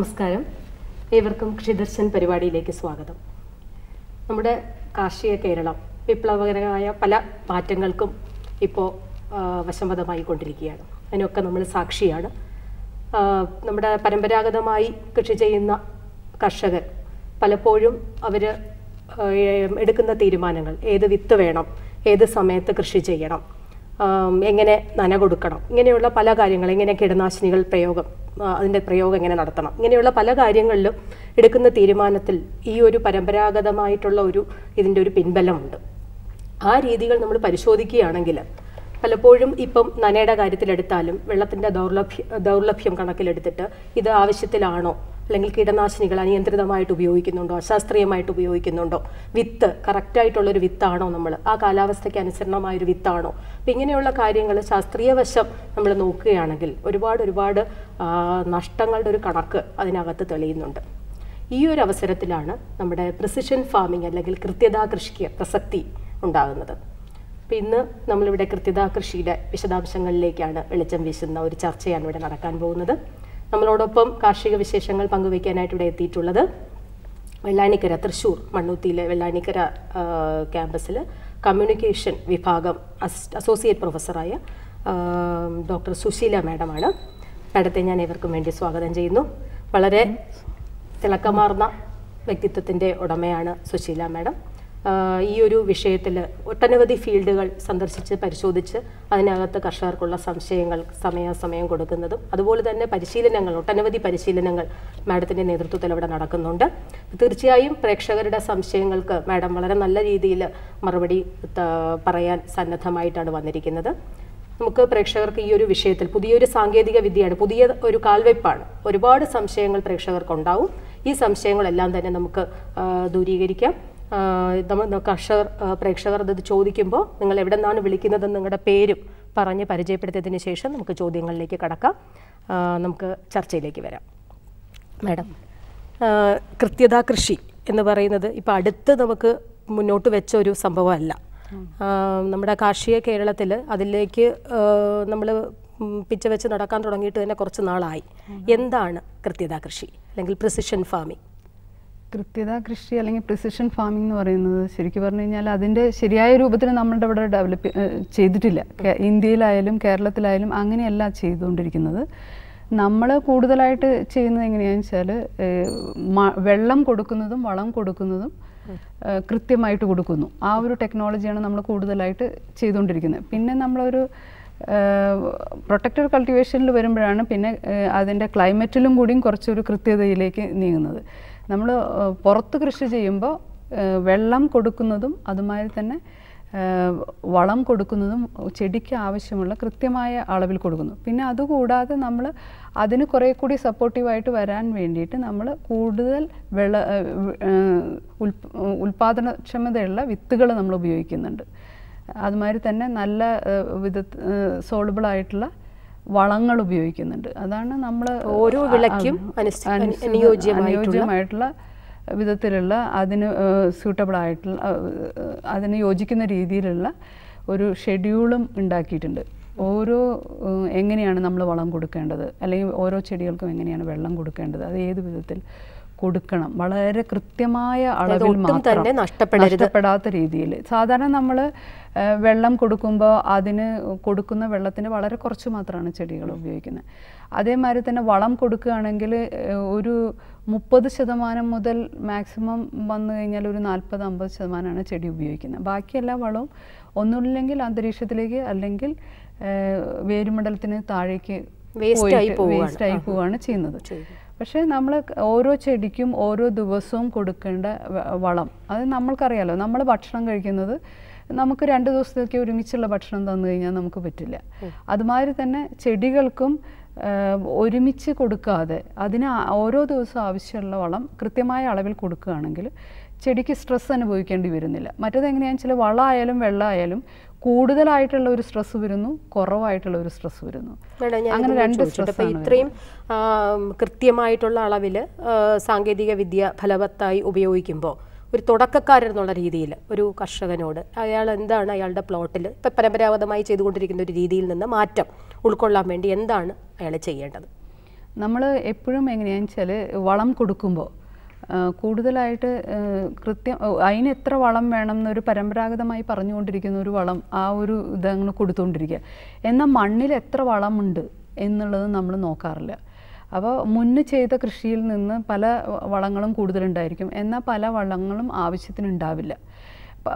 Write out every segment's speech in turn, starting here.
നമസ്കാരം. ഏവർക്കും കൃഷിദർശൻ പരിപാടിയിലേക്ക് സ്വാഗതം. നമ്മുടെ കാർഷിക കേരളം വിപ്ലവകരമായ പല മാറ്റങ്ങൾക്കും ഇപ്പോൾ വശംവദമായി കൊണ്ടിരിക്കുകയാണ്. അതിനൊക്കെ നമ്മൾ സാക്ഷിയാണ്. നമ്മുടെ പരമ്പരാഗതമായി കൃഷി ചെയ്യുന്ന കർഷകർ പലപ്പോഴും അവർ എടുക്കുന്ന തീരുമാനങ്ങൾ, ഏത് വിത്ത് വേണം, ഏത് സമയത്ത് കൃഷി ചെയ്യണം, എങ്ങനെ നന കൊടുക്കണം, ഇങ്ങനെയുള്ള പല കാര്യങ്ങൾ, എങ്ങനെ കീടനാശിനികൾ അതിൻ്റെ പ്രയോഗം എങ്ങനെ നടത്തണം, ഇങ്ങനെയുള്ള പല കാര്യങ്ങളിലും എടുക്കുന്ന തീരുമാനത്തിൽ ഈ ഒരു പരമ്പരാഗതമായിട്ടുള്ള ഇതിൻ്റെ ഒരു പിൻബലമുണ്ട്. ആ രീതികൾ നമ്മൾ പരിശോധിക്കുകയാണെങ്കിൽ പലപ്പോഴും ഇപ്പം നനയുടെ കാര്യത്തിലെടുത്താലും വെള്ളത്തിൻ്റെ ദൗർലഭ്യം കണക്കിലെടുത്തിട്ട് ഇത് ആവശ്യത്തിലാണോ, അല്ലെങ്കിൽ കീടനാശിനികൾ അനിയന്ത്രിതമായിട്ട് ഉപയോഗിക്കുന്നുണ്ടോ, അശാസ്ത്രീയമായിട്ട് ഉപയോഗിക്കുന്നുണ്ടോ, വിത്ത് കറക്റ്റായിട്ടുള്ളൊരു വിത്താണോ, നമ്മൾ ആ കാലാവസ്ഥയ്ക്ക് അനുസരണമായൊരു വിത്താണോ, അപ്പം ഇങ്ങനെയുള്ള കാര്യങ്ങൾ ശാസ്ത്രീയ വശം നമ്മൾ നോക്കുകയാണെങ്കിൽ ഒരുപാട് നഷ്ടങ്ങളുടെ ഒരു കണക്ക് അതിനകത്ത് തെളിയുന്നുണ്ട്. ഈ ഒരു അവസരത്തിലാണ് നമ്മുടെ പ്രിസിഷൻ ഫാമിംഗ് അല്ലെങ്കിൽ കൃത്യതാ കൃഷിക്ക് പ്രസക്തി ഉണ്ടാകുന്നത്. അപ്പം ഇന്ന് നമ്മളിവിടെ കൃത്യതാ കൃഷിയുടെ വിശദാംശങ്ങളിലേക്കാണ് വെളിച്ചം വീശുന്ന ഒരു ചർച്ചയാണ് ഇവിടെ നടക്കാൻ പോകുന്നത്. നമ്മളോടൊപ്പം കാർഷിക വിശേഷങ്ങൾ പങ്കുവയ്ക്കാനായിട്ട് ഇവിടെ എത്തിയിട്ടുള്ളത് വെള്ളാനിക്കര, തൃശ്ശൂർ മണ്ണൂത്തിയിലെ വെള്ളാനിക്കര ക്യാമ്പസിൽ കമ്മ്യൂണിക്കേഷൻ വിഭാഗം അസോസിയേറ്റ് പ്രൊഫസറായ ഡോക്ടർ സുശീല മാഡമാണ്. മാഡത്തെ ഞാൻ ഇവർക്കും വേണ്ടി സ്വാഗതം ചെയ്യുന്നു. വളരെ തിളക്കമാർന്ന വ്യക്തിത്വത്തിൻ്റെ ഉടമയാണ് സുശീല മാഡം. ഈ ഒരു വിഷയത്തിൽ ഒട്ടനവധി ഫീൽഡുകൾ സന്ദർശിച്ച് പരിശോധിച്ച് അതിനകത്ത് കർഷകർക്കുള്ള സംശയങ്ങൾ സമയാസമയം കൊടുക്കുന്നതും അതുപോലെ തന്നെ ഒട്ടനവധി പരിശീലനങ്ങൾ മാഡത്തിൻ്റെ നേതൃത്വത്തിൽ അവിടെ നടക്കുന്നുണ്ട്. തീർച്ചയായും പ്രേക്ഷകരുടെ സംശയങ്ങൾക്ക് മാഡം വളരെ നല്ല രീതിയിൽ മറുപടി പറയാൻ സന്നദ്ധമായിട്ടാണ് വന്നിരിക്കുന്നത്. നമുക്ക് പ്രേക്ഷകർക്ക് ഈ ഒരു വിഷയത്തിൽ പുതിയൊരു സാങ്കേതിക വിദ്യയാണ്, പുതിയ ഒരു കാൽവെപ്പാണ്. ഒരുപാട് സംശയങ്ങൾ പ്രേക്ഷകർക്കുണ്ടാവും. ഈ സംശയങ്ങളെല്ലാം തന്നെ നമുക്ക് ദൂരീകരിക്കാം. പ്രേക്ഷകർ അത് ചോദിക്കുമ്പോൾ നിങ്ങൾ എവിടെ നിന്നാണ് വിളിക്കുന്നതെന്ന് നിങ്ങളുടെ പേരും പറഞ്ഞ് പരിചയപ്പെടുത്തിയതിന് ശേഷം നമുക്ക് ചോദ്യങ്ങളിലേക്ക് കടക്കാം. നമുക്ക് ചർച്ചയിലേക്ക് വരാം. മാഡം, കൃത്യതാ കൃഷി എന്ന് പറയുന്നത് ഇപ്പോൾ അടുത്ത് നമുക്ക് മുന്നോട്ട് വെച്ച ഒരു സംഭവമല്ല. നമ്മുടെ കാർഷിക കേരളത്തിൽ അതിലേക്ക് നമ്മൾ പിച്ച വെച്ച് നടക്കാൻ തുടങ്ങിയിട്ട് തന്നെ കുറച്ച് നാളായി. എന്താണ് കൃത്യതാ കൃഷി അല്ലെങ്കിൽ പ്രിസിഷൻ ഫാമിംഗ്? കൃത്യതാ കൃഷി അല്ലെങ്കിൽ പ്രിസിഷൻ ഫാമിംഗ് എന്ന് പറയുന്നത് ശരിക്കും പറഞ്ഞു കഴിഞ്ഞാൽ അതിൻ്റെ ശരിയായ രൂപത്തിൽ നമ്മളുടെ ഇവിടെ ഡെവലപ്പ് ചെയ്തിട്ടില്ല. ഇന്ത്യയിലായാലും കേരളത്തിലായാലും അങ്ങനെയല്ല ചെയ്തുകൊണ്ടിരിക്കുന്നത്. നമ്മൾ കൂടുതലായിട്ട് ചെയ്യുന്നത് എങ്ങനെയാണെന്ന് വെച്ചാൽ വെള്ളം കൊടുക്കുന്നതും വളം കൊടുക്കുന്നതും കൃത്യമായിട്ട് കൊടുക്കുന്നു. ആ ഒരു ടെക്നോളജിയാണ് നമ്മൾ കൂടുതലായിട്ട് ചെയ്തുകൊണ്ടിരിക്കുന്നത്. പിന്നെ നമ്മളൊരു പ്രൊട്ടക്റ്റഡ് കൾട്ടിവേഷനിൽ വരുമ്പോഴാണ് പിന്നെ അതിൻ്റെ ക്ലൈമറ്റിലും കൂടിയും കുറച്ചൊരു കൃത്യതയിലേക്ക് നീങ്ങുന്നത്. നമ്മൾ പുറത്ത് കൃഷി ചെയ്യുമ്പോൾ വെള്ളം കൊടുക്കുന്നതും അതുമാതിരി തന്നെ വളം കൊടുക്കുന്നതും ചെടിക്ക് ആവശ്യമുള്ള കൃത്യമായ അളവിൽ കൊടുക്കുന്നു. പിന്നെ അതുകൂടാതെ നമ്മൾ അതിന് കുറേ കൂടി സപ്പോർട്ടീവായിട്ട് വരാൻ വേണ്ടിയിട്ട് നമ്മൾ കൂടുതൽ ഉൽപാദനക്ഷമതയുള്ള വിത്തുകൾ നമ്മൾ ഉപയോഗിക്കുന്നുണ്ട്. അതുമാതിരി തന്നെ നല്ല സോളുബിളായിട്ടുള്ള വളങ്ങൾ ഉപയോഗിക്കുന്നുണ്ട്. അതാണ് നമ്മൾ ഓരോ വിളയ്ക്കും അനുയോജ്യമായിട്ടുള്ള വിധത്തിലുള്ള അതിന് സ്യൂട്ടബിളായിട്ടുള്ള അതിന് യോജിക്കുന്ന രീതിയിലുള്ള ഒരു ഷെഡ്യൂളും ഉണ്ടാക്കിയിട്ടുണ്ട്. എങ്ങനെയാണ് നമ്മൾ വളം കൊടുക്കേണ്ടത്, അല്ലെങ്കിൽ ഓരോ ചെടികൾക്കും എങ്ങനെയാണ് വെള്ളം കൊടുക്കേണ്ടത്, അത് ഏത് വിധത്തിൽ കൊടുക്കണം, വളരെ കൃത്യമായ അളവിൽ മാത്രം നഷ്ടപ്പെടാത്ത രീതിയിൽ. സാധാരണ നമ്മൾ വെള്ളം കൊടുക്കുമ്പോൾ അതിന് കൊടുക്കുന്ന വെള്ളത്തിന് വളരെ കുറച്ച് മാത്രമാണ് ചെടികൾ ഉപയോഗിക്കുന്നത്. അതേമാതിരി തന്നെ വളം കൊടുക്കുകയാണെങ്കിൽ ഒരു 30% മുതൽ മാക്സിമം വന്നു കഴിഞ്ഞാൽ ഒരു 40-50% ചെടി ഉപയോഗിക്കുന്നത്. ബാക്കി എല്ലാ വളവും ഒന്നുമില്ലെങ്കിൽ അന്തരീക്ഷത്തിലേക്ക് അല്ലെങ്കിൽ വേരുമണ്ഡലത്തിന് താഴേക്ക് വേസ്റ്റായി പോവുകയാണ് ചെയ്യുന്നത്. പക്ഷേ നമ്മൾ ഓരോ ചെടിക്കും ഓരോ ദിവസവും കൊടുക്കേണ്ട വളം അത് നമ്മൾക്കറിയാലോ. നമ്മൾ ഭക്ഷണം കഴിക്കുന്നത് നമുക്ക് 2 ദിവസത്തേക്ക് ഒരുമിച്ചുള്ള ഭക്ഷണം തന്നു കഴിഞ്ഞാൽ നമുക്ക് പറ്റില്ല. അതുമാതിരി തന്നെ ചെടികൾക്കും ഒരുമിച്ച് കൊടുക്കാതെ അതിന് ഓരോ ദിവസവും ആവശ്യമുള്ള വളം കൃത്യമായ അളവിൽ കൊടുക്കുകയാണെങ്കിൽ ചെടിക്ക് സ്ട്രെസ് അനുഭവിക്കേണ്ടി വരുന്നില്ല. മറ്റേത് എങ്ങനെയാണെന്ന് വെച്ചാൽ വളമായാലും വെള്ളമായാലും കൂടുതലായിട്ടുള്ള ഒരു സ്ട്രെസ് വരുന്നു, കുറവായിട്ടുള്ള ഒരു സ്ട്രെസ് വരുന്നു. അങ്ങനെ 2 സ്ട്രെസ്. ഇത്രയും കൃത്യമായിട്ടുള്ള അളവിൽ സാങ്കേതിക വിദ്യ ഫലവത്തായി ഉപയോഗിക്കുമ്പോൾ ഒരു തുടക്കക്കാരൻ എന്നുള്ള രീതിയിൽ ഒരു കർഷകനോട് അയാൾ എന്താണ് അയാളുടെ പ്ലോട്ടിൽ ഇപ്പം പരമ്പരാഗതമായി ചെയ്തുകൊണ്ടിരിക്കുന്ന ഒരു രീതിയിൽ നിന്ന് മാറ്റം ഉൾക്കൊള്ളാൻ വേണ്ടി എന്താണ് അയാൾ ചെയ്യേണ്ടത്? നമ്മൾ എപ്പോഴും എങ്ങനെയാണെന്ന് വെച്ചാൽ വളം കൊടുക്കുമ്പോൾ കൂടുതലായിട്ട് കൃത്യം അതിന് എത്ര വളം വേണം എന്നൊരു പരമ്പരാഗതമായി പറഞ്ഞുകൊണ്ടിരിക്കുന്ന ഒരു വളം ആ ഒരു ഇതങ്ങനെ കൊടുത്തുകൊണ്ടിരിക്കുക. എന്നാൽ മണ്ണിൽ എത്ര വളമുണ്ട് എന്നുള്ളത് നമ്മൾ നോക്കാറില്ല. അപ്പോൾ മുന്ന് ചെയ്ത കൃഷിയിൽ നിന്ന് പല വളങ്ങളും കൂടുതലുണ്ടായിരിക്കും, എന്നാൽ പല വളങ്ങളും ആവശ്യത്തിനുണ്ടാവില്ല.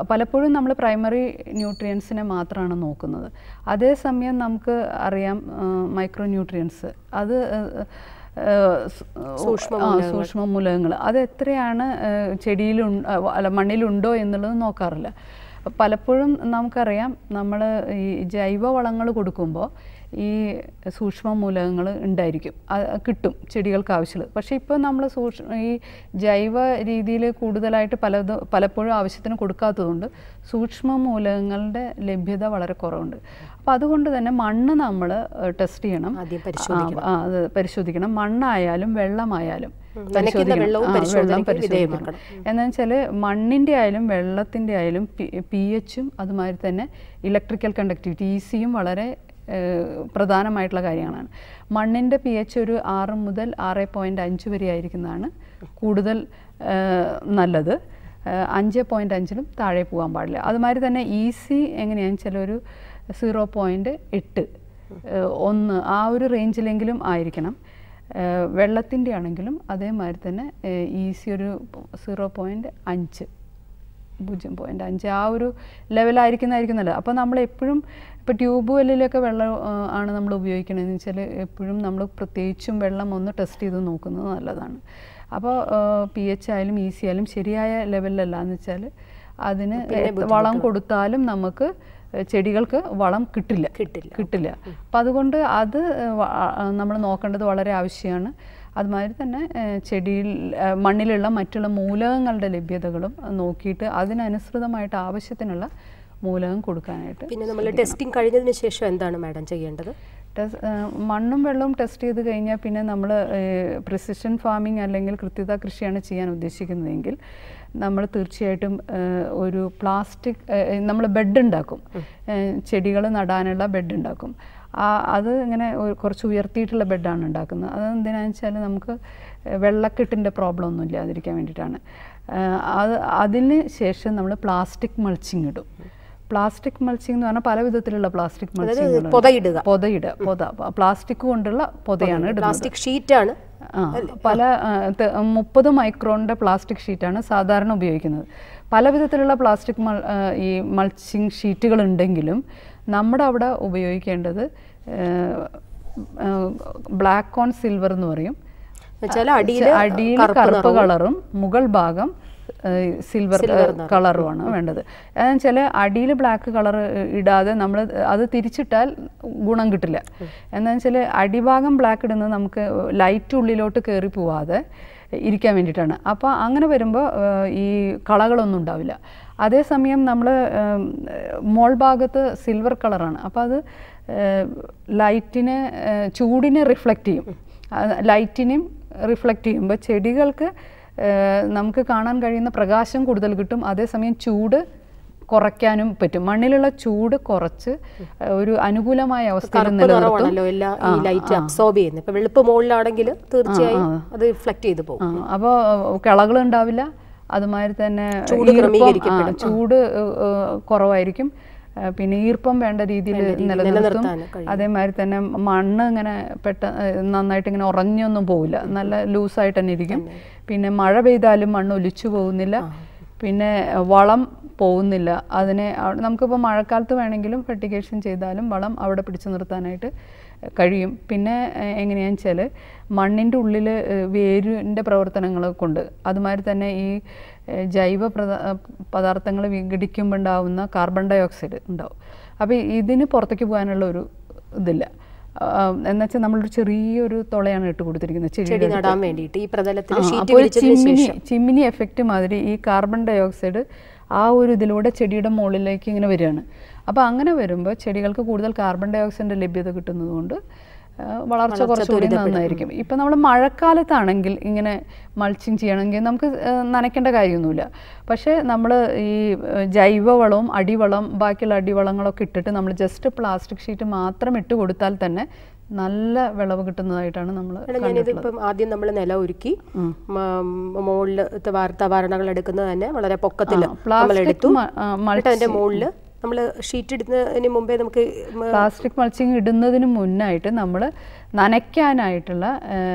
പലപ്പോഴും നമ്മൾ പ്രൈമറി ന്യൂട്രിയൻസിനെ മാത്രമാണ് നോക്കുന്നത്. അതേസമയം നമുക്ക് അറിയാം മൈക്രോ ന്യൂട്രിയൻസ്, അത് സൂക്ഷ്മ മൂലകങ്ങൾ, അത് എത്രയാണ് അല്ല മണ്ണിലുണ്ടോ എന്നുള്ളത് നോക്കാറില്ല. പലപ്പോഴും നമുക്കറിയാം നമ്മൾ ഈ ജൈവ വളങ്ങൾ കൊടുക്കുമ്പോൾ ഈ സൂക്ഷ്മ മൂലകങ്ങൾ ഉണ്ടായിരിക്കും, കിട്ടും ചെടികൾക്ക് ആവശ്യമുള്ളത്. പക്ഷേ ഇപ്പോൾ നമ്മൾ ഈ ജൈവ രീതിയിൽ കൂടുതലായിട്ട് പലപ്പോഴും ആവശ്യത്തിന് കൊടുക്കാത്തതുകൊണ്ട് സൂക്ഷ്മ മൂലകങ്ങളുടെ ലഭ്യത വളരെ കുറവുണ്ട്. അപ്പം അതുകൊണ്ട് തന്നെ മണ്ണ് നമ്മൾ ടെസ്റ്റ് ചെയ്യണം, പരിശോധിക്കണം. മണ്ണായാലും വെള്ളമായാലും വെള്ളം പരിശോധിക്കണം. എന്താണെന്ന് വെച്ചാൽ മണ്ണിൻ്റെ ആയാലും വെള്ളത്തിൻ്റെ ആയാലും pH-ഉം അതുമാതിരി തന്നെ ഇലക്ട്രിക്കൽ കണ്ടക്ടിവിറ്റി EC-യും വളരെ പ്രധാനമായിട്ടുള്ള കാര്യങ്ങളാണ്. മണ്ണിൻ്റെ pH ഒരു 6 മുതൽ 6.5 വരെ ആയിരിക്കുന്നതാണ് കൂടുതൽ നല്ലത്. 5.5-ലും താഴെ പോകാൻ പാടില്ല. അതുമാതിരി തന്നെ EC എങ്ങനെയാണെന്ന് വെച്ചാൽ ഒരു 0.8 1 ആ ഒരു റേഞ്ചിലെങ്കിലും ആയിരിക്കണം. വെള്ളത്തിൻ്റെ ആണെങ്കിലും അതേമാതിരി തന്നെ EC ഒരു 0.5 0.5 ആ ഒരു ലെവലായിരിക്കുന്നതായിരിക്കും നല്ലത്. അപ്പോൾ നമ്മൾ എപ്പോഴും ഇപ്പോൾ ട്യൂബ് വെല്ലിലൊക്കെ വെള്ളം ആണ് നമ്മൾ ഉപയോഗിക്കണമെന്ന് വെച്ചാൽ എപ്പോഴും നമ്മൾ പ്രത്യേകിച്ചും വെള്ളം ഒന്ന് ടെസ്റ്റ് ചെയ്ത് നോക്കുന്നത് നല്ലതാണ്. അപ്പോൾ pH ആയാലും EC ആയാലും ശരിയായ ലെവലിലല്ല എന്ന് വെച്ചാൽ അതിന് വളം കൊടുത്താലും നമുക്ക് ചെടികൾക്ക് വളം കിട്ടില്ല. അപ്പം അതുകൊണ്ട് അത് നമ്മൾ നോക്കേണ്ടത് വളരെ ആവശ്യമാണ്. അതുമാതിരി തന്നെ ചെടിയിൽ മണ്ണിലുള്ള മറ്റുള്ള മൂലകങ്ങളുടെ ലഭ്യതകളും നോക്കിയിട്ട് അതിനനുസൃതമായിട്ട് ആവശ്യത്തിനുള്ള മൂലകം കൊടുക്കാനായിട്ട്. പിന്നെ നമ്മൾ ടെസ്റ്റിംഗ് കഴിഞ്ഞതിന് ശേഷം എന്താണ് മാഡം ചെയ്യേണ്ടത്? മണ്ണും വെള്ളവും ടെസ്റ്റ് ചെയ്ത് കഴിഞ്ഞാൽ പിന്നെ നമ്മൾ പ്രിസിഷൻ ഫാമിംഗ് അല്ലെങ്കിൽ കൃത്യത കൃഷിയാണ് ചെയ്യാൻ ഉദ്ദേശിക്കുന്നതെങ്കിൽ നമ്മൾ തീർച്ചയായിട്ടും ഒരു പ്ലാസ്റ്റിക് നമ്മൾ ബെഡ് ഉണ്ടാക്കും, ചെടികൾ നടാനുള്ള ബെഡ് ഉണ്ടാക്കും. അത് ഇങ്ങനെ കുറച്ച് ഉയർത്തിയിട്ടുള്ള ബെഡാണ് ഉണ്ടാക്കുന്നത്. അതെന്തിനാണെന്ന് വെച്ചാൽ നമുക്ക് വെള്ളക്കെട്ടിൻ്റെ പ്രോബ്ലം ഒന്നും ഇല്ലാതിരിക്കാൻ വേണ്ടിയിട്ടാണ്. അതിന് ശേഷം നമ്മൾ പ്ലാസ്റ്റിക് മൾച്ചിങ് ഇടും. പ്ലാസ്റ്റിക് മൾച്ചിങ് എന്ന് പറഞ്ഞാൽ പല വിധത്തിലുള്ള പ്ലാസ്റ്റിക് മൾച്ചിങ്, പൊത പ്ലാസ്റ്റിക് കൊണ്ടുള്ള പൊതയാണ് ഇടുന്നത്. പ്ലാസ്റ്റിക് ഷീറ്റാണ്, പല 30 മൈക്രോണിൻ്റെ പ്ലാസ്റ്റിക് ഷീറ്റാണ് സാധാരണ ഉപയോഗിക്കുന്നത്. പല വിധത്തിലുള്ള പ്ലാസ്റ്റിക് ഈ മൾച്ചിങ് ഷീറ്റുകൾ ഉണ്ടെങ്കിലും നമ്മുടെ അവിടെ ഉപയോഗിക്കേണ്ടത് ബ്ലാക്ക് ഓൺ സിൽവർ എന്ന് പറയും. അടിയിൽ കറുപ്പ് കളറും മുകൾ ഭാഗം സിൽവർ കളറുമാണ് വേണ്ടത്. അതെന്ന് വെച്ചാൽ അടിയിൽ ബ്ലാക്ക് കളർ ഇടാതെ നമ്മൾ അത് തിരിച്ചിട്ടാൽ ഗുണം കിട്ടില്ല. എന്താണെന്ന് വെച്ചാൽ അടിഭാഗം ബ്ലാക്ക് ഇടുന്നത് നമുക്ക് ലൈറ്റ് ഉള്ളിലോട്ട് കയറി പോവാതെ ഇരിക്കാൻ വേണ്ടിയിട്ടാണ്. അപ്പോൾ അങ്ങനെ വരുമ്പോൾ ഈ കളകളൊന്നും ഉണ്ടാവില്ല. അതേസമയം നമ്മൾ മോൾ ഭാഗത്ത് സിൽവർ കളറാണ്, അപ്പോൾ അത് ലൈറ്റിനെ ചൂടിനെ റിഫ്ലക്റ്റ് ചെയ്യും. ലൈറ്റിനെയും റിഫ്ലക്റ്റ് ചെയ്യുമ്പോൾ ചെടികൾക്ക് നമുക്ക് കാണാൻ കഴിയുന്ന പ്രകാശം കൂടുതൽ കിട്ടും. അതേസമയം ചൂട് കുറയ്ക്കാനും പറ്റും. മണ്ണിലുള്ള ചൂട് കുറച്ച് ഒരു അനുകൂലമായ അവസ്ഥയിൽ നിലനിർത്തും. അപ്പോൾ കളകൾ ഉണ്ടാവില്ല. അതുമാതിരി തന്നെ ചൂട് കുറവായിരിക്കും. പിന്നെ ഈർപ്പം വേണ്ട രീതിയിൽ നിലനിർത്തും. അതേമാതിരി തന്നെ മണ്ണ് ഇങ്ങനെ നന്നായിട്ട് ഇങ്ങനെ ഉറഞ്ഞൊന്നും പോവില്ല, നല്ല ലൂസായിട്ട് തന്നെ ഇരിക്കും. പിന്നെ മഴ പെയ്താലും മണ്ണ് ഒലിച്ചു പോകുന്നില്ല, പിന്നെ വളം പോകുന്നില്ല. അതിനെ നമുക്കിപ്പോൾ മഴക്കാലത്ത് വേണമെങ്കിലും ഫെർട്ടിഗേഷൻ ചെയ്താലും വളം അവിടെ പിടിച്ചു നിർത്താനായിട്ട് കഴിയും. പിന്നെ എങ്ങനെയാണെന്ന് വെച്ചാൽ മണ്ണിൻ്റെ ഉള്ളിൽ വേരിൻ്റെ പ്രവർത്തനങ്ങൾ കൊണ്ട് അതുമാതിരി തന്നെ ഈ ജൈവ പദാർത്ഥങ്ങൾ വിഘടിക്കുമ്പോൾ ഉണ്ടാവുന്ന കാർബൺ ഡൈ ഓക്സൈഡ് ഉണ്ടാവും. അപ്പോൾ ഇതിന് പുറത്തേക്ക് പോകാനുള്ള ഒരു ഇതില്ല. എന്നുവെച്ചാൽ നമ്മളൊരു ചെറിയൊരു തുളയാണ് ഇട്ട് കൊടുത്തിരിക്കുന്നത് ചെടി നടാൻ വേണ്ടിയിട്ട്. ഈ പ്രതലത്തിൽ ചിമ്മിനി എഫക്റ്റ് മാതിരി ഈ കാർബൺ ഡൈ ഓക്സൈഡ് ആ ഒരു ഇതിലൂടെ ചെടിയുടെ മുകളിലേക്ക് ഇങ്ങനെ വരികയാണ്. അപ്പോൾ അങ്ങനെ വരുമ്പോൾ ചെടികൾക്ക് കൂടുതൽ കാർബൺ ഡൈ ഓക്സൈഡിൻ്റെ ലഭ്യത കിട്ടുന്നതുകൊണ്ട് വളർച്ച കുറച്ചുകൂടി നന്നായിരിക്കും. ഇപ്പം നമ്മൾ മഴക്കാലത്താണെങ്കിൽ ഇങ്ങനെ മൾച്ചിങ് ചെയ്യണമെങ്കിൽ നമുക്ക് നനയ്ക്കേണ്ട കാര്യമൊന്നുമില്ല. പക്ഷേ നമ്മൾ ഈ ജൈവവളവും അടിവളം ബാക്കിയുള്ള അടിവളങ്ങളൊക്കെ ഇട്ടിട്ട് നമ്മൾ ജസ്റ്റ് പ്ലാസ്റ്റിക് ഷീറ്റ് മാത്രം ഇട്ട് കൊടുത്താൽ തന്നെ നല്ല വിളവ് കിട്ടുന്നതായിട്ടാണ് നമ്മൾ ഞാനിതിപ്പം ആദ്യം നമ്മൾ നില ഒരുക്കി മുകളിൽ തവാരണകൾ എടുക്കുന്നത് തന്നെ വളരെ പൊക്കത്തിൽ നമ്മൾ എടുത്തു. അതിന്റെ മുകളിൽ നമ്മൾ ഷീറ്റ് ഇടുന്നതിന് മുമ്പേ നമുക്ക് പ്ലാസ്റ്റിക് മൾച്ചിങ് ഇടുന്നതിന് മുന്നായിട്ട് നമ്മൾ നനയ്ക്കാനായിട്ടുള്ള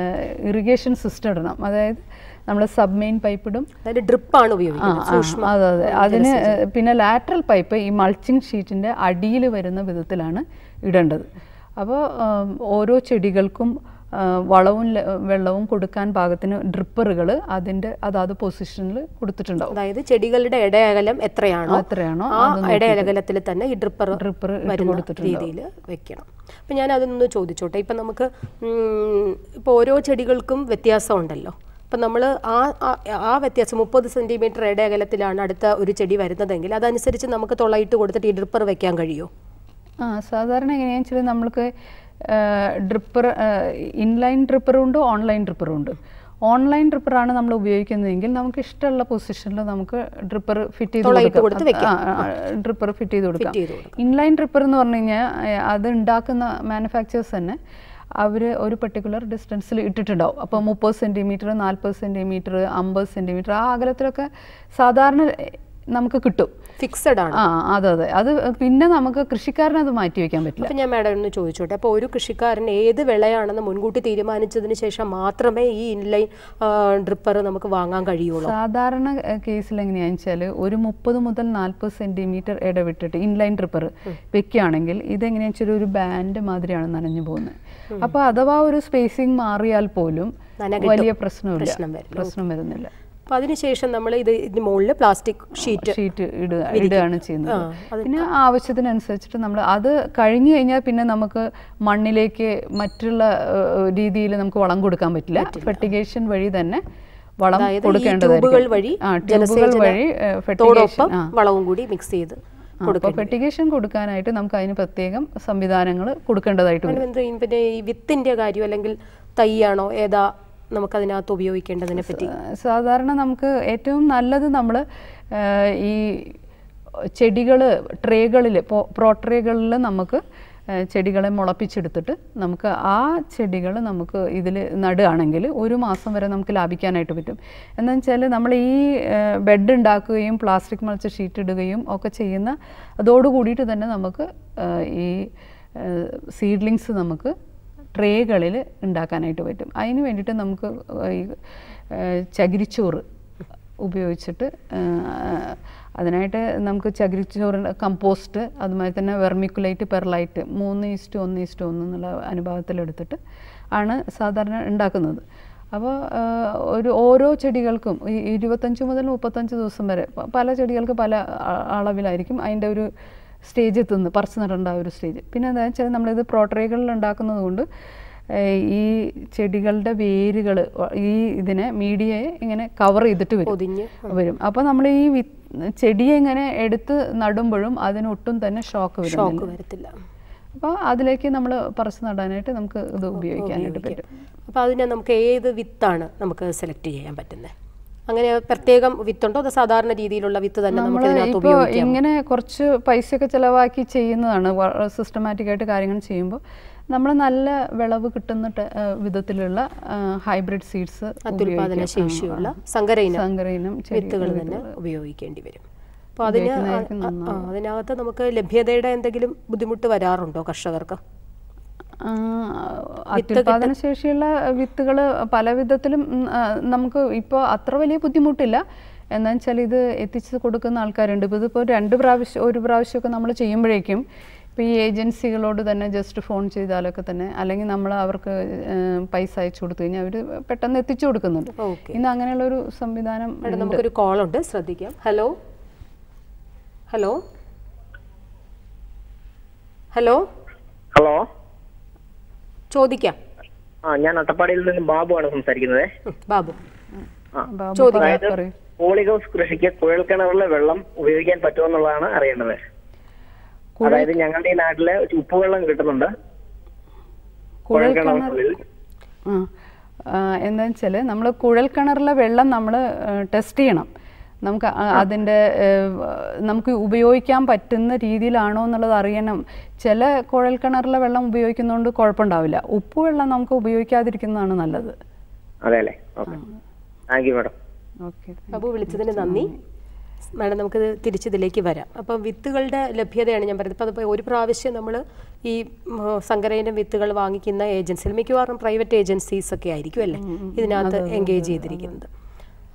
ഇറിഗേഷൻ സിസ്റ്റം ഇടണം. അതായത് നമ്മൾ സബ്മെയിൻ പൈപ്പ് ഇടും, ഡ്രിപ്പാണ് ഉപയോഗിക്കുന്നത്. അതെ അതെ. അതിന് പിന്നെ ലാറ്ററൽ പൈപ്പ് ഈ മൾച്ചിങ് ഷീറ്റിൻ്റെ അടിയിൽ വരുന്ന വിധത്തിലാണ് ഇടേണ്ടത്. അപ്പോൾ ഓരോ ചെടികൾക്കും വളവും വെള്ളവും കൊടുക്കാൻ പാകത്തിന് ഡ്രിപ്പറുകൾ അതാത് പൊസിഷനിൽ കൊടുത്തിട്ടുണ്ടാവും. അതായത് ചെടികളുടെ ഇടയകലം എത്രയാണോ ആ ഇടയകലത്തിൽ തന്നെ ഈ ഡ്രിപ്പർ രീതിയിൽ വെക്കണം. അപ്പം ഞാൻ അതൊന്ന് ചോദിച്ചോട്ടെ, ഇപ്പം നമുക്ക് ഇപ്പോൾ ഓരോ ചെടികൾക്കും വ്യത്യാസം ഉണ്ടല്ലോ. അപ്പം നമ്മൾ ആ വ്യത്യാസം 30 സെൻറ്റിമീറ്റർ ഇടയകലത്തിലാണ് അടുത്ത ഒരു ചെടി വരുന്നതെങ്കിൽ അതനുസരിച്ച് നമുക്ക് തുളയിട്ട് കൊടുത്തിട്ട് ഈ ഡ്രിപ്പർ വെക്കാൻ കഴിയുമോ? സാധാരണ എങ്ങനെയാണെന്ന് വെച്ചാൽ നമ്മൾക്ക് ഡ്രിപ്പർ ഇൻലൈൻ ഡ്രിപ്പറുണ്ട്, ഓൺലൈൻ ഡ്രിപ്പറുണ്ട്. ഓൺലൈൻ ഡ്രിപ്പറാണ് നമ്മൾ ഉപയോഗിക്കുന്നതെങ്കിൽ നമുക്ക് ഇഷ്ടമുള്ള പൊസിഷനിൽ നമുക്ക് ഡ്രിപ്പർ ഫിറ്റ് ചെയ്ത് കൊടുക്കാം. ഇൻലൈൻ ഡ്രിപ്പർ എന്ന് പറഞ്ഞു കഴിഞ്ഞാൽ അത് ഉണ്ടാക്കുന്ന മാനുഫാക്ചേഴ്സ് തന്നെ അവർ ഒരു പെർട്ടിക്കുലർ ഡിസ്റ്റൻസിൽ ഇട്ടിട്ടുണ്ടാവും. അപ്പോൾ 30 സെൻറ്റിമീറ്റർ, 40 സെൻറ്റിമീറ്റർ, 50 സെൻറ്റിമീറ്റർ ആ അകലത്തിലൊക്കെ സാധാരണ നമുക്ക് കിട്ടും. ഫിക്സഡ് ആണ്. അതെ അതെ. അത് പിന്നെ നമുക്ക് കൃഷിക്കാരന് അത് മാറ്റി വയ്ക്കാൻ പറ്റില്ല. അപ്പം ഞാൻ മാഡം ഒന്ന് ചോദിച്ചോട്ടെ, അപ്പോൾ ഒരു കൃഷിക്കാരൻ ഏത് വിളയാണെന്ന് മുൻകൂട്ടി തീരുമാനിച്ചതിന് ശേഷം മാത്രമേ ഈ ഇൻലൈൻ ഡ്രിപ്പർ നമുക്ക് വാങ്ങാൻ കഴിയുള്ളൂ? സാധാരണ കേസിൽ എങ്ങനെയാണെന്ന് വെച്ചാൽ ഒരു 30 മുതൽ 40 സെൻറ്റിമീറ്റർ ഇടവിട്ടിട്ട് ഇൻലൈൻ ഡ്രിപ്പർ വെക്കുകയാണെങ്കിൽ ഇതെങ്ങനെയാണെന്ന് വെച്ചാൽ ഒരു ബാൻഡ് മാതിരിയാണ് നനഞ്ഞു പോകുന്നത്. അപ്പോൾ അഥവാ ഒരു സ്പേസിങ് മാറിയാൽ പോലും വലിയ പ്രശ്നം വരുന്നില്ല. അപ്പോൾ അതിനുശേഷം നമ്മൾ ഇതിന് മുകളിൽ പ്ലാസ്റ്റിക് ഷീറ്റ് ഇടുകയാണ് ചെയ്യുന്നത്. പിന്നെ ആവശ്യത്തിനനുസരിച്ചിട്ട് നമ്മൾ അത് കഴിഞ്ഞു കഴിഞ്ഞാൽ പിന്നെ നമുക്ക് മണ്ണിലേക്ക് മറ്റുള്ള രീതിയിൽ നമുക്ക് വളം കൊടുക്കാൻ പറ്റില്ല. ഫെർട്ടിഗേഷൻ വഴി തന്നെ വളം കൊടുക്കേണ്ടതായിരിക്കും. ട്യൂബുകൾ വഴി ഫെർട്ടിഗേഷൻ വളവും കൂടി മിക്സ് ചെയ്ത് ഫെർട്ടിഗേഷൻ കൊടുക്കാനായിട്ട് നമുക്ക് അതിന് പ്രത്യേകം സംവിധാനങ്ങൾ കൊടുക്കേണ്ടതായിട്ട് വരും. പിന്നെ ഈ വിത്തിന്റെ കാര്യം അല്ലെങ്കിൽ തൈയാണോ ഏതാ നമുക്കതിനകത്ത് ഉപയോഗിക്കേണ്ടതിനെ പറ്റി? സാധാരണ നമുക്ക് ഏറ്റവും നല്ലത് നമ്മൾ ഈ ചെടികൾ ട്രേകളിൽ ട്രേകളിൽ നമുക്ക് ചെടികളെ മുളപ്പിച്ചെടുത്തിട്ട് നമുക്ക് ആ ചെടികൾ നമുക്ക് ഇതിൽ നടുകയാണെങ്കിൽ 1 മാസം വരെ നമുക്ക് ലാഭിക്കാനായിട്ട് പറ്റും. എന്താണെന്ന് വെച്ചാൽ നമ്മൾ ഈ ബെഡ് ഉണ്ടാക്കുകയും പ്ലാസ്റ്റിക് മൾച്ച് ഷീറ്റ് ഇടുകയും ഒക്കെ ചെയ്യുന്ന അതോടുകൂടിയിട്ട് തന്നെ നമുക്ക് ഈ സീഡ്ലിങ്സ് നമുക്ക് ട്രേകളിൽ ഉണ്ടാക്കാനായിട്ട് പറ്റും. അതിന് വേണ്ടിയിട്ട് നമുക്ക് ഈ ചകിരിച്ചോറ് ഉപയോഗിച്ചിട്ട് അതിനായിട്ട് നമുക്ക് ചകിരിച്ചോറിൻ്റെ കമ്പോസ്റ്റ്, അതുമാതിരി തന്നെ വെർമിക്കുലൈറ്റ്, പെർലൈറ്റ് 3:1:1 എന്നുള്ള അനുപാതത്തിലെടുത്തിട്ട് ആണ് സാധാരണ ഉണ്ടാക്കുന്നത്. അപ്പോൾ ഓരോ ചെടികൾക്കും 25 മുതൽ 35 ദിവസം വരെ പല ചെടികൾക്ക് പല അളവിലായിരിക്കും അതിൻ്റെ ഒരു സ്റ്റേജ് എത്തുന്നത്, പറിച്ച് നടേണ്ട ഒരു സ്റ്റേജ്. പിന്നെ എന്താണെന്ന് വെച്ചാൽ നമ്മളിത് പ്രോട്രേകളിൽ ഉണ്ടാക്കുന്നത് കൊണ്ട് ഈ ചെടികളുടെ വേരുകൾ ഇതിനെ മീഡിയയെ ഇങ്ങനെ കവർ ചെയ്തിട്ട് വരും. അപ്പോൾ നമ്മൾ ഈ ചെടിയെ ഇങ്ങനെ എടുത്ത് നടുമ്പോഴും അതിനൊട്ടും തന്നെ ഷോക്ക് വരത്തില്ല. അപ്പോൾ അതിലേക്ക് നമ്മൾ പറിച്ച് നടാനായിട്ട് നമുക്ക് ഇത് ഉപയോഗിക്കാനായിട്ട് പറ്റും. അപ്പോൾ അതിനെ നമുക്ക് ഏത് വിത്താണ് നമുക്ക് സെലക്ട് ചെയ്യാൻ പറ്റുന്നത്? അങ്ങനെ പ്രത്യേകം വിത്തുണ്ടോ? അത് സാധാരണ രീതിയിലുള്ള വിത്ത് തന്നെ നമുക്ക് ഇതിനകത്ത് ഉപയോഗിക്കാം? ഇങ്ങനെ കുറച്ച് പൈസയൊക്കെ ചിലവാക്കി ചെയ്യുന്നതാണ്. സിസ്റ്റമാറ്റിക് ആയിട്ട് കാര്യങ്ങൾ ചെയ്യുമ്പോൾ നമ്മൾ നല്ല വിളവ് കിട്ടുന്ന വിധത്തിലുള്ള ഹൈബ്രിഡ് സീഡ്സ്, അത്യുൽപാദന ശേഷിയുള്ള സങ്കരയിനം വിത്തുകൾ തന്നെ ഉപയോഗിക്കേണ്ടി വരും. അപ്പോൾ അതിനകത്ത് നമുക്ക് ലഭ്യതയുടെ എന്തെങ്കിലും ബുദ്ധിമുട്ട് വരാറുണ്ടോ കർഷകർക്ക്? അത്യുൽപാദന ശേഷിയുള്ള വിത്തുകൾ പല വിധത്തിലും നമുക്ക് ഇപ്പോൾ അത്ര വലിയ ബുദ്ധിമുട്ടില്ല. എന്താണെന്ന് വെച്ചാൽ ഇത് എത്തിച്ച് കൊടുക്കുന്ന ആൾക്കാരുണ്ട്. ഇപ്പോൾ ഇതിപ്പോൾ ഒരു പ്രാവശ്യമൊക്കെ നമ്മൾ ചെയ്യുമ്പോഴേക്കും ഇപ്പോൾ ഈ ഏജൻസികളോട് തന്നെ ജസ്റ്റ് ഫോൺ ചെയ്താലൊക്കെ തന്നെ, അല്ലെങ്കിൽ നമ്മൾ അവർക്ക് പൈസ അയച്ചു കൊടുത്തു കഴിഞ്ഞാൽ അവർ പെട്ടെന്ന് എത്തിച്ചു കൊടുക്കുന്നുണ്ട്. ഇന്ന് അങ്ങനെയുള്ളൊരു സംവിധാനം. നമുക്കൊരു കോളുണ്ട്, ശ്രദ്ധിക്കാം. ഹലോ ഹലോ ഹലോ ഹലോ ചോദിക്കാം. ഞാൻ അട്ടപ്പാടിയിൽ നിന്ന് ബാബുവാണ് സംസാരിക്കുന്നത്. ബാബു, പോളിഹൗസ് കൃഷിക്ക് കുഴൽക്കിണറിലെ വെള്ളം ഉപയോഗിക്കാൻ പറ്റുമെന്നുള്ളതാണ് അറിയേണ്ടത്. അതായത് ഞങ്ങളുടെ ഈ നാട്ടില് ഉപ്പുവെള്ളം കിട്ടുന്നുണ്ട്. എന്താ വെച്ചാൽ നമ്മൾ കുഴൽക്കിണറിലെ വെള്ളം നമ്മൾ ടെസ്റ്റ് ചെയ്യണം. നമുക്ക് അതിൻ്റെ നമുക്ക് ഉപയോഗിക്കാൻ പറ്റുന്ന രീതിയിലാണോ എന്നുള്ളത് അറിയണം. ചില കുഴൽക്കിണറിലെ വെള്ളം ഉപയോഗിക്കുന്നതുകൊണ്ട് കുഴപ്പമുണ്ടാവില്ല. ഉപ്പുവെള്ളം നമുക്ക് ഉപയോഗിക്കാതിരിക്കുന്നതാണ് നല്ലത്. അതെ അല്ലേ? Thank you madam. Okay, Abu വിളിച്ചതിന് നന്ദി. മാഡം നമുക്കിത് തിരിച്ചിതിലേക്ക് വരാം. അപ്പം വിത്തുകളുടെ ലഭ്യതയാണ് ഞാൻ പറയുന്നത്. അപ്പോൾ അതിപ്പോൾ ഒരു പ്രാവശ്യം നമ്മൾ ഈ സങ്കരയിനം വിത്തുകൾ വാങ്ങിക്കുന്ന ഏജൻസികൾ മിക്കവാറും പ്രൈവറ്റ് ഏജൻസീസ് ഒക്കെ ആയിരിക്കും അല്ലേ ഇതിനകത്ത് എൻഗേജ് ചെയ്തിരിക്കുന്നത്.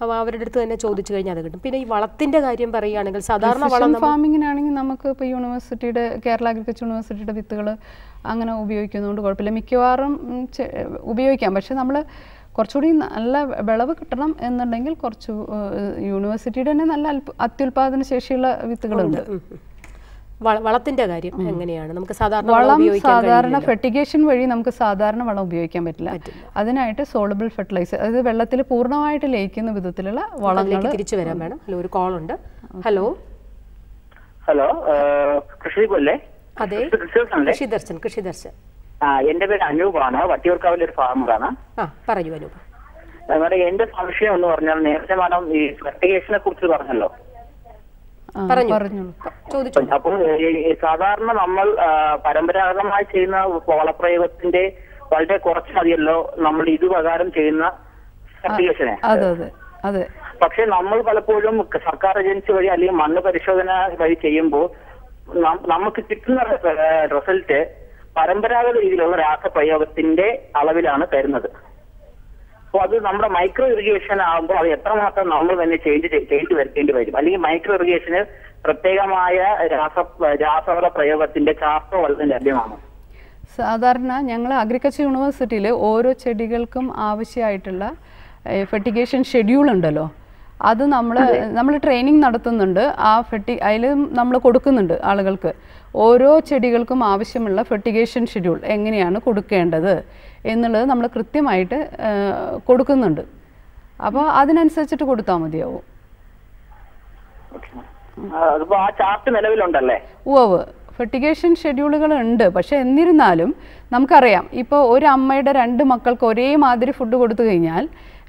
അപ്പോൾ അവരുടെ അടുത്ത് തന്നെ ചോദിച്ചു കഴിഞ്ഞാൽ അത് കിട്ടും. പിന്നെ ഈ വളത്തിൻ്റെ കാര്യം പറയുകയാണെങ്കിൽ സാധാരണ വളം ഫാമിങ്ങിനാണെങ്കിൽ നമുക്ക് ഇപ്പോൾ യൂണിവേഴ്സിറ്റിയുടെ കേരള അഗ്രികൾച്ചർ യൂണിവേഴ്സിറ്റിയുടെ വിത്തുകൾ അങ്ങനെ ഉപയോഗിക്കുന്നതുകൊണ്ട് കുഴപ്പമില്ല. മിക്കവാറും ഉപയോഗിക്കാം. പക്ഷെ നമ്മൾ കുറച്ചുകൂടി നല്ല വിളവ് കിട്ടണം എന്നുണ്ടെങ്കിൽ കുറച്ച് യൂണിവേഴ്സിറ്റിയുടെ തന്നെ നല്ല അത്യുൽപാദന ശേഷിയുള്ള വിത്തുകളുണ്ട്. വളത്തിന്റെ കാര്യം എങ്ങനെയാണ്? നമുക്ക് സാധാരണ ഫെർട്ടിഗേഷൻ വഴി നമുക്ക് സാധാരണ വളം ഉപയോഗിക്കാൻ പറ്റില്ല. അതിനായിട്ട് സോളബിൾ ഫെർട്ടിലൈസർ, അതായത് വെള്ളത്തിൽ പൂർണ്ണമായിട്ട് ലയിക്കുന്ന വിധത്തിലുള്ള വളങ്ങൾ. തിരിച്ചു വരാൻ വേണം. ഹലോ, ഒരു കോൾ ഉണ്ട്. ഹലോ ഹലോ, കൃഷില്ലേ? അതെ, കൃഷിദർശൻ. എന്റെ പേര് അനൂപാണ്, വട്ടിയൂർക്കാവിലെ ഒരു ഫാമറാണ്. പറയൂ അനൂപ്. മാഡം, എന്റെ സംശയം എന്ന് പറഞ്ഞാൽ നേരത്തെ മാഡം ഈ ഫെർട്ടിഗേഷനെ കുറിച്ച് പറഞ്ഞല്ലോ. അപ്പോൾ സാധാരണ നമ്മൾ പരമ്പരാഗതമായി ചെയ്യുന്ന വളപ്രയോഗത്തിന്റെ വളരെ കുറച്ച് മതിയല്ലോ നമ്മൾ ഇത് പ്രകാരം ചെയ്യുന്ന ഫെർട്ടിഗേഷനെ. പക്ഷെ നമ്മൾ പലപ്പോഴും സർക്കാർ ഏജൻസി വഴി അല്ലെങ്കിൽ മണ്ണ് പരിശോധന വഴി ചെയ്യുമ്പോൾ നമുക്ക് കിട്ടുന്ന റിസൾട്ട് പരമ്പരാഗത രീതിയിലുള്ള രാസപ്രയോഗത്തിന്റെ അളവിലാണ് തരുന്നത്. അപ്പോൾ അത് നമ്മുടെ മൈക്രോ ഇറിഗേഷൻ ആകുമ്പോൾ അത് എത്രമാത്രം നമ്മൾ തന്നെ ചേഞ്ച് വരുത്തേണ്ടി വരും. അല്ലെങ്കിൽ മൈക്രോ ഇറിഗേഷന് പ്രത്യേകമായ രാസവള പ്രയോഗത്തിന്റെ ചാർട്ടോ വല്ലതും ലഭ്യമാണ്? സാധാരണ ഞങ്ങൾ അഗ്രികൾച്ചർ യൂണിവേഴ്സിറ്റിയിൽ ഓരോ ചെടികൾക്കും ആവശ്യമായിട്ടുള്ള ഫെർട്ടിഗേഷൻ ഷെഡ്യൂൾ ഉണ്ടല്ലോ, അത് നമ്മൾ ട്രെയിനിങ് നടത്തുന്നുണ്ട്. അതിൽ നമ്മൾ കൊടുക്കുന്നുണ്ട് ആളുകൾക്ക്. ഓരോ ചെടികൾക്കും ആവശ്യമുള്ള ഫെർട്ടിഗേഷൻ ഷെഡ്യൂൾ എങ്ങനെയാണ് കൊടുക്കേണ്ടത് എന്നുള്ളത് നമ്മൾ കൃത്യമായിട്ട് കൊടുക്കുന്നുണ്ട്. അപ്പോൾ അതിനനുസരിച്ചിട്ട് കൊടുത്താൽ മതിയാവും. ഉവ്വ് ഫെർട്ടിഗേഷൻ ഷെഡ്യൂളുകൾ ഉണ്ട്. പക്ഷെ എന്നിരുന്നാലും നമുക്കറിയാം, ഇപ്പോൾ ഒരു അമ്മയുടെ 2 മക്കൾക്ക് ഒരേ മാതിരി ഫുഡ് കൊടുത്തു കഴിഞ്ഞാൽ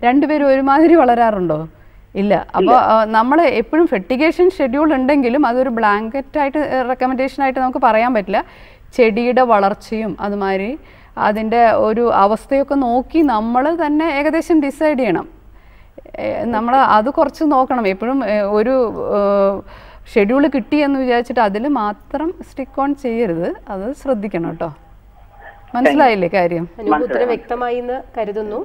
2 പേരും ഒരുമാതിരി വളരാറുണ്ടോ? ഇല്ല. അപ്പോൾ നമ്മൾ എപ്പോഴും ഫെർട്ടിഗേഷൻ ഷെഡ്യൂൾ ഉണ്ടെങ്കിലും അതൊരു ബ്ലാങ്കറ്റായിട്ട് റെക്കമെൻഡേഷനായിട്ട് നമുക്ക് പറയാൻ പറ്റില്ല. ചെടിയുടെ വളർച്ചയും അതുമാതിരി അതിൻ്റെ ഒരു അവസ്ഥയൊക്കെ നോക്കി നമ്മൾ തന്നെ ഏകദേശം ഡിസൈഡ് ചെയ്യണം. നമ്മൾ അത് കുറച്ച് നോക്കണം. എപ്പോഴും ഒരു ഷെഡ്യൂൾ കിട്ടിയെന്ന് വിചാരിച്ചിട്ട് അതിൽ മാത്രം സ്റ്റിക്ക് ഓൺ ചെയ്യരുത്. അത് ശ്രദ്ധിക്കണം കേട്ടോ. മനസ്സിലായില്ലേ കാര്യം? ഉത്തരം വ്യക്തമായി എന്ന് കരുതുന്നു.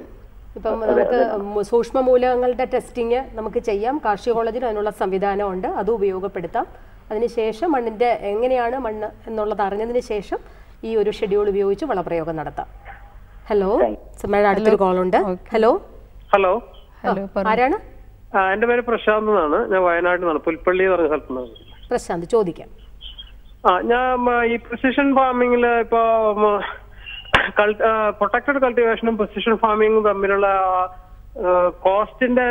ഇപ്പം നമുക്ക് സൂക്ഷ്മ മൂലകങ്ങളുടെ ടെസ്റ്റിങ് നമുക്ക് ചെയ്യാം. കാർഷിക കോളേജിൽ അതിനുള്ള സംവിധാനമുണ്ട്, അത് ഉപയോഗപ്പെടുത്താം. അതിനുശേഷം മണ്ണിൻ്റെ എങ്ങനെയാണ് മണ്ണ് എന്നുള്ളത് അറിഞ്ഞതിന് ശേഷം ഈ ഒരു ഷെഡ്യൂൾ ഉപയോഗിച്ച് വളപ്രയോഗം നടത്താം. ഹലോ, അടുത്തൊരു കോളുണ്ട്. ഹലോ ഹലോ ഹലോ, ആരാണ്? എന്റെ പേര് പ്രശാന്ത് എന്നാണ്. ഞാൻ വയനാട്ടിൽ നിന്നാണ്, പുൽപ്പള്ളി പറഞ്ഞ സ്ഥലത്തുനിന്നാണ്. പ്രശാന്ത്, ചോദിക്കാം. ഞാൻ ഈ പ്രിസിഷൻ ഫാമിങ്ങിൽ ഇപ്പൊ പ്രൊട്ടക്റ്റഡ് കൾട്ടിവേഷനും പ്രിസിഷൻ ഫാമിങ്ങും തമ്മിലുള്ള കോസ്റ്റിന്റെ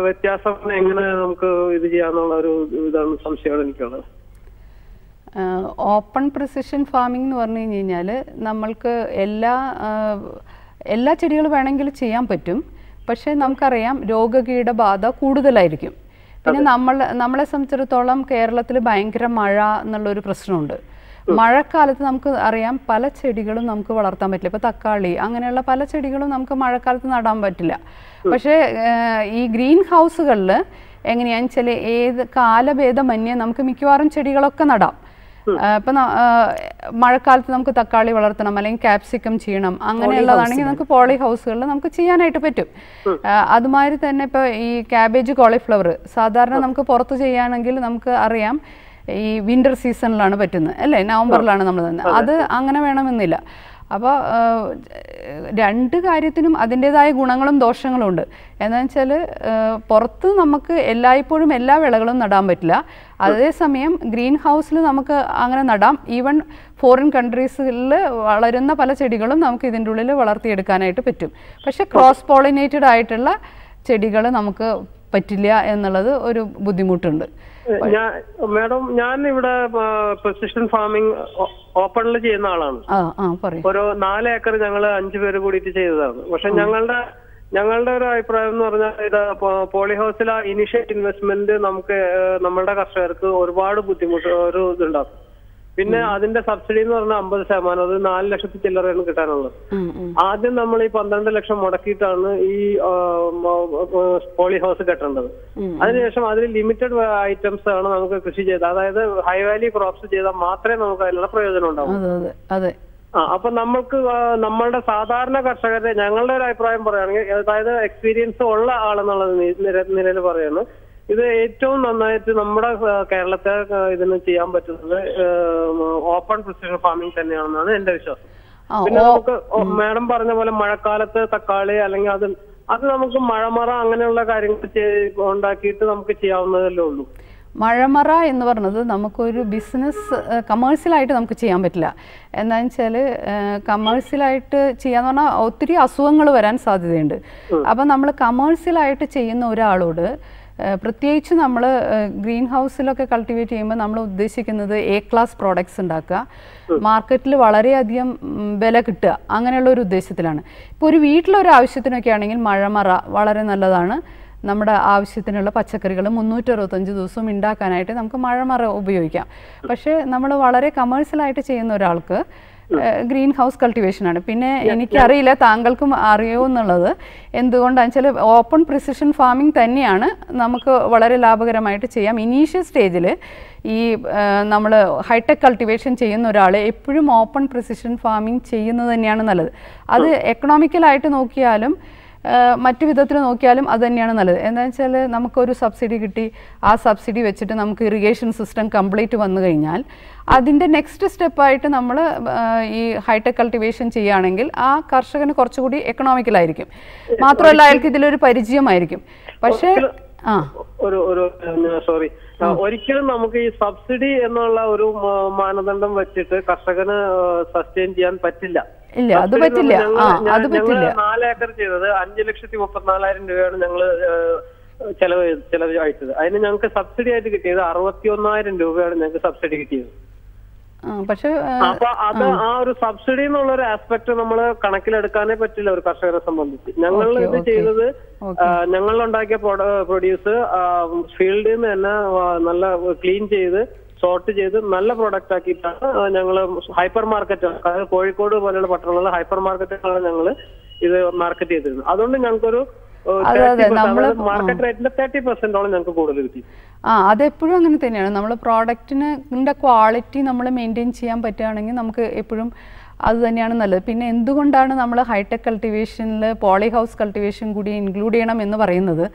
വ്യത്യാസം എങ്ങനെ നമുക്ക് ഇത് ചെയ്യാന്നുള്ള ഒരു ഇതാണ് സംശയമാണ് എനിക്കുള്ളത്. ഓപ്പൺ പ്രിസിഷൻ ഫാമിംഗ് എന്ന് പറഞ്ഞു കഴിഞ്ഞാൽ നമ്മൾക്ക് എല്ലാ ചെടികളും വേണമെങ്കിൽ ചെയ്യാൻ പറ്റും. പക്ഷേ നമുക്കറിയാം രോഗകീടബാധ കൂടുതലായിരിക്കും. പിന്നെ നമ്മളെ സംബന്ധിച്ചിടത്തോളം കേരളത്തിൽ ഭയങ്കര മഴ എന്നുള്ളൊരു പ്രശ്നമുണ്ട്. മഴക്കാലത്ത് നമുക്ക് അറിയാം പല ചെടികളും നമുക്ക് വളർത്താൻ പറ്റില്ല. ഇപ്പോൾ തക്കാളി അങ്ങനെയുള്ള പല ചെടികളും നമുക്ക് മഴക്കാലത്ത് നടാൻ പറ്റില്ല. പക്ഷേ ഈ ഗ്രീൻ ഹൗസുകളിൽ എങ്ങനെയാണെന്ന് വെച്ചാൽ ഏത് കാലഭേദമന്യേ നമുക്ക് മിക്കവാറും ചെടികളൊക്കെ നടാം. ഇപ്പം മഴക്കാലത്ത് നമുക്ക് തക്കാളി വളർത്തണം അല്ലെങ്കിൽ ക്യാപ്സിക്കം ചെയ്യണം, അങ്ങനെയുള്ളതാണെങ്കിൽ നമുക്ക് പോളി ഹൗസുകളിൽ നമുക്ക് ചെയ്യാനായിട്ട് പറ്റും. അതുമാതിരി തന്നെ ഇപ്പോൾ ഈ ക്യാബേജ്, കോളിഫ്ലവർ സാധാരണ നമുക്ക് പുറത്ത് ചെയ്യുകയാണെങ്കിൽ നമുക്ക് അറിയാം ഈ വിൻ്റർ സീസണിലാണ് പറ്റുന്നത് അല്ലേ, നവംബറിലാണ് നമ്മൾ തന്നെ. അത് അങ്ങനെ വേണമെന്നില്ല. അപ്പോൾ 2 കാര്യത്തിനും അതിൻ്റേതായ ഗുണങ്ങളും ദോഷങ്ങളും ഉണ്ട്. എന്താണെന്ന് വെച്ചാൽ പുറത്ത് നമുക്ക് എല്ലായ്പ്പോഴും എല്ലാ വിളകളും നടാൻ പറ്റില്ല. അതേസമയം ഗ്രീൻ ഹൗസിൽ നമുക്ക് അങ്ങനെ നടാം. ഈവൻ ഫോറിൻ കൺട്രീസിൽ വളരുന്ന പല ചെടികളും നമുക്ക് ഇതിൻ്റെ ഉള്ളിൽ വളർത്തിയെടുക്കാനായിട്ട് പറ്റും. പക്ഷെ ക്രോസ് പോളിനേറ്റഡ് ആയിട്ടുള്ള ചെടികൾ നമുക്ക് പറ്റില്ല എന്നുള്ളത് ഒരു ബുദ്ധിമുട്ടുണ്ട്. മാഡം, ഞാൻ ഇവിടെ പ്രിസിഷൻ ഫാമിംഗ് ഓപ്പണിൽ ചെയ്യുന്ന ആളാണ്. ഒരു 4 ഏക്കർ ഞങ്ങൾ 5 പേര് കൂടിയിട്ട് ചെയ്തതാണ്. പക്ഷെ ഞങ്ങളുടെ ഞങ്ങളുടെ ഒരു അഭിപ്രായം എന്ന് പറഞ്ഞാൽ ഇത് പോളിഹൗസിലെ ഇനിഷ്യൽ ഇൻവെസ്റ്റ്മെന്റ് നമുക്ക് നമ്മളുടെ കർഷകർക്ക് ഒരുപാട് ബുദ്ധിമുട്ട് ഒരു ഇതുണ്ടാക്കും. പിന്നെ അതിന്റെ സബ്സിഡി എന്ന് പറഞ്ഞാൽ 50%, അത് 4 ലക്ഷത്തി ചില്ലറയാണ് കിട്ടാനുള്ളത്. ആദ്യം നമ്മൾ ഈ 12 ലക്ഷം മുടക്കിയിട്ടാണ് ഈ പോളി ഹൗസ് കെട്ടേണ്ടത്. അതിനുശേഷം അതിൽ ലിമിറ്റഡ് ഐറ്റംസ് ആണ് നമുക്ക് കൃഷി ചെയ്തത്, അതായത് ഹൈ വാല്യൂ ക്രോപ്സ് ചെയ്താൽ മാത്രമേ നമുക്ക് അതിനുള്ള പ്രയോജനം ഉണ്ടാവൂ. അപ്പൊ നമ്മൾക്ക് നമ്മളുടെ സാധാരണ കർഷകരെ ഞങ്ങളുടെ ഒരു അഭിപ്രായം പറയുകയാണെങ്കിൽ, അതായത് എക്സ്പീരിയൻസ് ഉള്ള ആളെന്നുള്ള നിലയിൽ പറയുന്നു, ഇത് ഏറ്റവും നന്നായിട്ട് നമ്മുടെ കേരളത്തെ ഇതിന് ചെയ്യാൻ പറ്റുന്നത് ഓപ്പൺ പ്രിസിഷൻ ഫാമിംഗ് തന്നെയാണെന്നാണ് എന്റെ വിശ്വാസം. പിന്നെ നമുക്ക് മാഡം പറഞ്ഞ പോലെ മഴക്കാലത്ത് തക്കാളി അല്ലെങ്കിൽ അത് നമുക്ക് മഴമറ അങ്ങനെയുള്ള കാര്യങ്ങൾ ഉണ്ടാക്കിയിട്ട് നമുക്ക് ചെയ്യാവുന്നതല്ലേ ഉള്ളൂ. മഴമറ എന്ന് പറഞ്ഞത് നമുക്കൊരു ബിസിനസ് കമേഴ്സ്യലായിട്ട് നമുക്ക് ചെയ്യാൻ പറ്റില്ല. എന്താണെന്ന് വെച്ചാൽ കമേഴ്സ്യലായിട്ട് ചെയ്യാന്ന് പറഞ്ഞാൽ ഒത്തിരി അസുഖങ്ങൾ വരാൻ സാധ്യതയുണ്ട്. അപ്പം നമ്മൾ കമേഴ്സ്യലായിട്ട് ചെയ്യുന്ന ഒരാളോട് പ്രത്യേകിച്ച് നമ്മൾ ഗ്രീൻ ഹൗസിലൊക്കെ കൾട്ടിവേറ്റ് ചെയ്യുമ്പോൾ നമ്മൾ ഉദ്ദേശിക്കുന്നത് എ ക്ലാസ് പ്രോഡക്ട്സ് ഉണ്ടാക്കുക, മാർക്കറ്റിൽ വളരെയധികം വില കിട്ടുക, അങ്ങനെയുള്ള ഒരു ഉദ്ദേശത്തിലാണ്. ഇപ്പോൾ ഒരു വീട്ടിലൊരു ആവശ്യത്തിനൊക്കെ ആണെങ്കിൽ മഴമറ വളരെ നല്ലതാണ്. നമ്മുടെ ആവശ്യത്തിനുള്ള പച്ചക്കറികൾ 365 ദിവസവും ഉണ്ടാക്കാനായിട്ട് നമുക്ക് മഴമറ ഉപയോഗിക്കാം. പക്ഷേ നമ്മൾ വളരെ കമേഴ്സ്യലായിട്ട് ചെയ്യുന്ന ഒരാൾക്ക് ഗ്രീൻ ഹൗസ് കൾട്ടിവേഷനാണ്. പിന്നെ എനിക്കറിയില്ല താങ്കൾക്കും അറിയോ എന്നുള്ളത്, എന്തുകൊണ്ടാണെന്ന് വെച്ചാൽ ഓപ്പൺ പ്രിസിഷൻ ഫാമിംഗ് തന്നെയാണ് നമുക്ക് വളരെ ലാഭകരമായിട്ട് ചെയ്യാം. ഇനീഷ്യൽ സ്റ്റേജിൽ ഈ നമ്മൾ ഹൈടെക് കൾട്ടിവേഷൻ ചെയ്യുന്ന ഒരാൾ എപ്പോഴും ഓപ്പൺ പ്രിസിഷൻ ഫാമിംഗ് ചെയ്യുന്നത് തന്നെയാണ് നല്ലത്. അത് എക്കണോമിക്കലായിട്ട് നോക്കിയാലും മറ്റു വിധത്തിൽ നോക്കിയാലും അത് തന്നെയാണ് നല്ലത്. എന്താണെന്ന് വെച്ചാൽ നമുക്കൊരു സബ്സിഡി കിട്ടി, ആ സബ്സിഡി വെച്ചിട്ട് നമുക്ക് ഇറിഗേഷൻ സിസ്റ്റം കംപ്ലീറ്റ് വന്നു കഴിഞ്ഞാൽ അതിൻ്റെ നെക്സ്റ്റ് സ്റ്റെപ്പായിട്ട് നമ്മൾ ഈ ഹൈടെക് കൾട്ടിവേഷൻ ചെയ്യുകയാണെങ്കിൽ ആ കർഷകന് കുറച്ചുകൂടി എക്കണോമിക്കലായിരിക്കും. മാത്രമല്ല അയാൾക്ക് ഇതിലൊരു പരിചയമായിരിക്കും. പക്ഷേ സോറി, ഒരിക്കലും നമുക്ക് ഈ സബ്സിഡി എന്നുള്ള ഒരു മാനദണ്ഡം വെച്ചിട്ട് കർഷകന് സസ്റ്റെയിൻ ചെയ്യാൻ പറ്റില്ല. ഇല്ല, അത് പറ്റില്ല. ഞങ്ങള് 4 ഏക്കർ ചെയ്തത് 5,34,000 രൂപയാണ് ഞങ്ങള് ചെലവ് അയച്ചത്. അതിന് ഞങ്ങൾക്ക് സബ്സിഡി ആയിട്ട് കിട്ടിയത് 61,000 രൂപയാണ് ഞങ്ങൾക്ക് സബ്സിഡി കിട്ടിയത്. പക്ഷെ അപ്പൊ അത് ആ ഒരു സബ്സിഡി എന്നുള്ള ഒരു ആസ്പെക്ട് നമ്മൾ കണക്കിലെടുക്കാനേ പറ്റില്ല ഒരു കർഷകരെ സംബന്ധിച്ച്. ഞങ്ങൾ ഇത് ചെയ്തത് ഞങ്ങളുണ്ടാക്കിയ പ്രൊഡ്യൂസ് ഫീൽഡിൽ നിന്ന് തന്നെ നല്ല ക്ലീൻ ചെയ്ത് സോർട്ട് ചെയ്ത് നല്ല പ്രൊഡക്റ്റ് ആക്കിയിട്ടാണ് ഞങ്ങൾ ഹൈപ്പർ മാർക്കറ്റ്, അതായത് കോഴിക്കോട് പോലെയുള്ള പട്ടണങ്ങളിലെ ഹൈപ്പർ മാർക്കറ്റുകളാണ് ഞങ്ങൾ ഇത് മാർക്കറ്റ് ചെയ്തിരുന്നത്. അതുകൊണ്ട് ഞങ്ങൾക്കൊരു മാർക്കറ്റ് റേറ്റിന്റെ 30% ഞങ്ങൾക്ക് കൂടുതൽ കിട്ടി. അതെപ്പോഴും അങ്ങനെ തന്നെയാണ്. നമ്മൾ പ്രോഡക്റ്റിൻ്റെ ക്വാളിറ്റി നമ്മൾ മെയിൻറ്റെയിൻ ചെയ്യാൻ പറ്റുകയാണെങ്കിൽ നമുക്ക് എപ്പോഴും അത് തന്നെയാണ് നല്ലത്. പിന്നെ എന്തുകൊണ്ടാണ് നമ്മൾ ഹൈടെക് കൾട്ടിവേഷനിൽ പോളി ഹൗസ് കൾട്ടിവേഷൻ കൂടി ഇൻക്ലൂഡ് ചെയ്യണം എന്ന് പറയുന്നത്,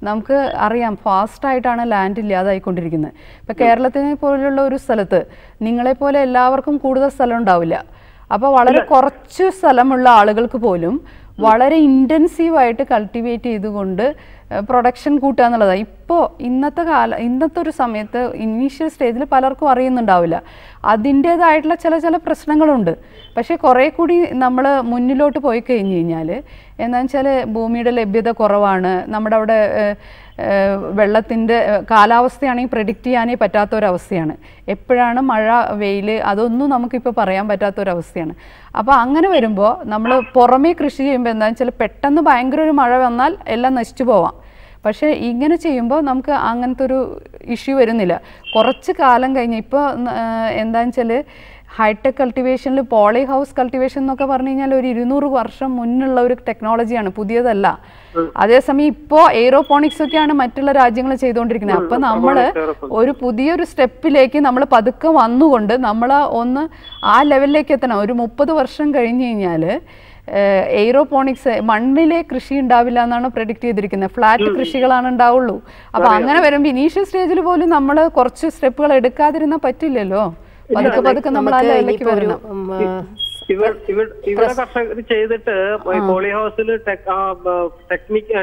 നമുക്ക് അറിയാം ഫാസ്റ്റായിട്ടാണ് ലാൻഡ് ഇല്ലാതായിക്കൊണ്ടിരിക്കുന്നത്. ഇപ്പോൾ കേരളത്തിനെ പോലുള്ള ഒരു സ്ഥലത്ത് നിങ്ങളെപ്പോലെ എല്ലാവർക്കും കൂടുതൽ സ്ഥലം ഉണ്ടാവില്ല. അപ്പോൾ വളരെ കുറച്ച് സ്ഥലമുള്ള ആളുകൾക്ക് പോലും വളരെ ഇൻറ്റൻസീവായിട്ട് കൾട്ടിവേറ്റ് ചെയ്തുകൊണ്ട് പ്രൊഡക്ഷൻ കൂട്ടുക എന്നുള്ളതാണ്. ഇപ്പോൾ ഇന്നത്തെ ഒരു സമയത്ത് ഇനീഷ്യൽ സ്റ്റേജിൽ പലർക്കും അറിയുന്നുണ്ടാവില്ല. അതിൻ്റേതായിട്ടുള്ള ചില പ്രശ്നങ്ങളുണ്ട്. പക്ഷേ കുറേ കൂടി നമ്മൾ മുന്നിലോട്ട് പോയി കഴിഞ്ഞ് കഴിഞ്ഞാൽ എന്താണെന്ന് വെച്ചാൽ ഭൂമിയുടെ ലഭ്യത കുറവാണ്. നമ്മുടെ അവിടെ വെള്ളത്തിൻ്റെ കാലാവസ്ഥയാണെങ്കിൽ പ്രെഡിക്റ്റ് ചെയ്യാനേ പറ്റാത്തൊരവസ്ഥയാണ്. എപ്പോഴാണ് മഴ, വെയിൽ, അതൊന്നും നമുക്കിപ്പോൾ പറയാൻ പറ്റാത്തൊരവസ്ഥയാണ്. അപ്പോൾ അങ്ങനെ വരുമ്പോൾ നമ്മൾ പുറമേ കൃഷി ചെയ്യുമ്പോൾ എന്താണെന്ന് വെച്ചാൽ പെട്ടെന്ന് ഭയങ്കര ഒരു മഴ വന്നാൽ എല്ലാം നശിച്ചു പോവാം. പക്ഷേ ഇങ്ങനെ ചെയ്യുമ്പോൾ നമുക്ക് അങ്ങനത്തെ ഒരു ഇഷ്യൂ വരുന്നില്ല. കുറച്ച് കാലം കഴിഞ്ഞ് ഇപ്പോൾ എന്താണെന്ന് വെച്ചാൽ ഹൈടെക് കൾട്ടിവേഷനിൽ പോളി ഹൗസ് കൾട്ടിവേഷൻ എന്നൊക്കെ പറഞ്ഞു കഴിഞ്ഞാൽ ഒരു 200 വർഷം മുന്നുള്ള ഒരു ടെക്നോളജിയാണ്, പുതിയതല്ല. അതേസമയം ഇപ്പോൾ എയ്റോപോണിക്സ് ഒക്കെയാണ് മറ്റുള്ള രാജ്യങ്ങൾ ചെയ്തുകൊണ്ടിരിക്കുന്നത്. അപ്പം നമ്മൾ ഒരു പുതിയൊരു സ്റ്റെപ്പിലേക്ക് നമ്മൾ പതുക്കെ വന്നുകൊണ്ട് നമ്മൾ ഒന്ന് ആ ലെവലിലേക്ക് എത്തണം. ഒരു 30 വർഷം കഴിഞ്ഞ് കഴിഞ്ഞാൽ എയ്റോപോണിക്സ് മണ്ണിലെ കൃഷി ഉണ്ടാവില്ല എന്നാണ് പ്രെഡിക്റ്റ് ചെയ്തിരിക്കുന്നത്. ഫ്ലാറ്റ് കൃഷികളാണ് ഉണ്ടാവുള്ളൂ. അപ്പോൾ അങ്ങനെ വരുമ്പോൾ ഇനീഷ്യൽ സ്റ്റേജിൽ പോലും നമ്മൾ കുറച്ച് സ്റ്റെപ്പുകൾ എടുക്കാതിരുന്നാൽ പറ്റില്ലല്ലോ. പതുക്കെ നമ്മൾ ആ ലെവലിലേക്ക് വരണം. ഇവിടെ കർഷകർ ചെയ്തിട്ട് പോളി ഹൗസിൽ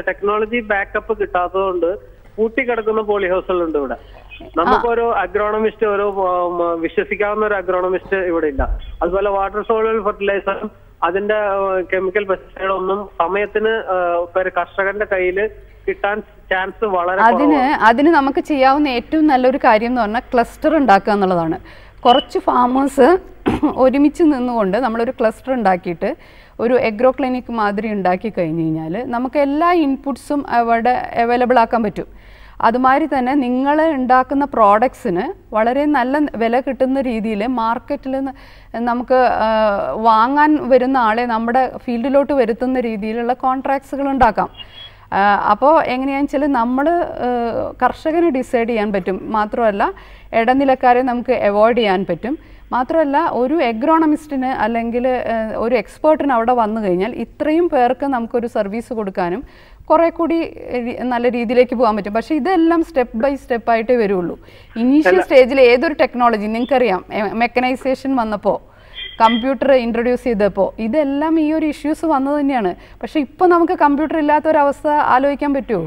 ടെക്നോളജി ബാക്കപ്പ് കിട്ടാത്തതുകൊണ്ട് കൂട്ടിക്കിടക്കുന്ന പോളി ഹൗസുകളുണ്ട് ഇവിടെ. നമുക്കൊരു അഗ്രോണമിസ്റ്റ്, ഒരു വിശ്വസിക്കാവുന്ന ഒരു അഗ്രോണമിസ്റ്റ് ഇവിടെ ഇല്ല. അതുപോലെ വാട്ടർ സോളിൽ ഫെർട്ടിലൈസറും അതിന്റെ കെമിക്കൽ പെസ്റ്റിസൈഡൊന്നും സമയത്തിന് കർഷകന്റെ കയ്യിൽ കിട്ടാൻ ചാൻസ് വളരെ. അതിന് നമുക്ക് ചെയ്യാവുന്ന ഏറ്റവും നല്ലൊരു കാര്യം എന്ന് പറഞ്ഞാൽ ക്ലസ്റ്റർ ഉണ്ടാക്കുക എന്നുള്ളതാണ്. കുറച്ച് ഫാമേഴ്സ് ഒരുമിച്ച് നിന്നുകൊണ്ട് നമ്മളൊരു ക്ലസ്റ്റർ ഉണ്ടാക്കിയിട്ട് ഒരു എഗ്രോ ക്ലിനിക് മാതിരി ഉണ്ടാക്കി കഴിഞ്ഞ് കഴിഞ്ഞാൽ നമുക്ക് എല്ലാ ഇൻപുട്സും അവിടെ അവൈലബിൾ ആക്കാൻ പറ്റും. അതുമാതിരി തന്നെ നിങ്ങൾ ഉണ്ടാക്കുന്ന പ്രോഡക്ട്സിന് വളരെ നല്ല വില കിട്ടുന്ന രീതിയിൽ മാർക്കറ്റിൽ നമുക്ക് വാങ്ങാൻ വരുന്ന ആളെ നമ്മുടെ ഫീൽഡിലോട്ട് വരുത്തുന്ന രീതിയിലുള്ള കോൺട്രാക്ട്സുകൾ ഉണ്ടാക്കാം. അപ്പോൾ എങ്ങനെയാണെന്ന് വെച്ചാൽ നമ്മൾ കർഷകന് ഡിസൈഡ് ചെയ്യാൻ പറ്റും, മാത്രമല്ല ഇടനിലക്കാരെ നമുക്ക് അവോയ്ഡ് ചെയ്യാൻ പറ്റും. മാത്രമല്ല ഒരു എഗ്രോണമിസ്റ്റിന് അല്ലെങ്കിൽ ഒരു എക്സ്പേർട്ടിന് അവിടെ വന്നു കഴിഞ്ഞാൽ ഇത്രയും പേർക്ക് നമുക്കൊരു സർവീസ് കൊടുക്കാനും കുറേ കൂടി നല്ല രീതിയിലേക്ക് പോകാൻ പറ്റും. പക്ഷേ ഇതെല്ലാം സ്റ്റെപ്പ് ബൈ സ്റ്റെപ്പായിട്ടേ വരുള്ളൂ. ഇനീഷ്യൽ സ്റ്റേജിൽ ഏതൊരു ടെക്നോളജി നിങ്ങൾക്കറിയാം, മെക്കനൈസേഷൻ വന്നപ്പോൾ, കമ്പ്യൂട്ടർ ഇൻട്രൊഡ്യൂസ് ചെയ്തപ്പോൾ ഇതെല്ലാം ഈ ഒരു ഇഷ്യൂസ് വന്നത് തന്നെയാണ്. പക്ഷേ ഇപ്പോൾ നമുക്ക് കമ്പ്യൂട്ടർ ഇല്ലാത്തൊരവസ്ഥ ആലോചിക്കാൻ പറ്റുമോ?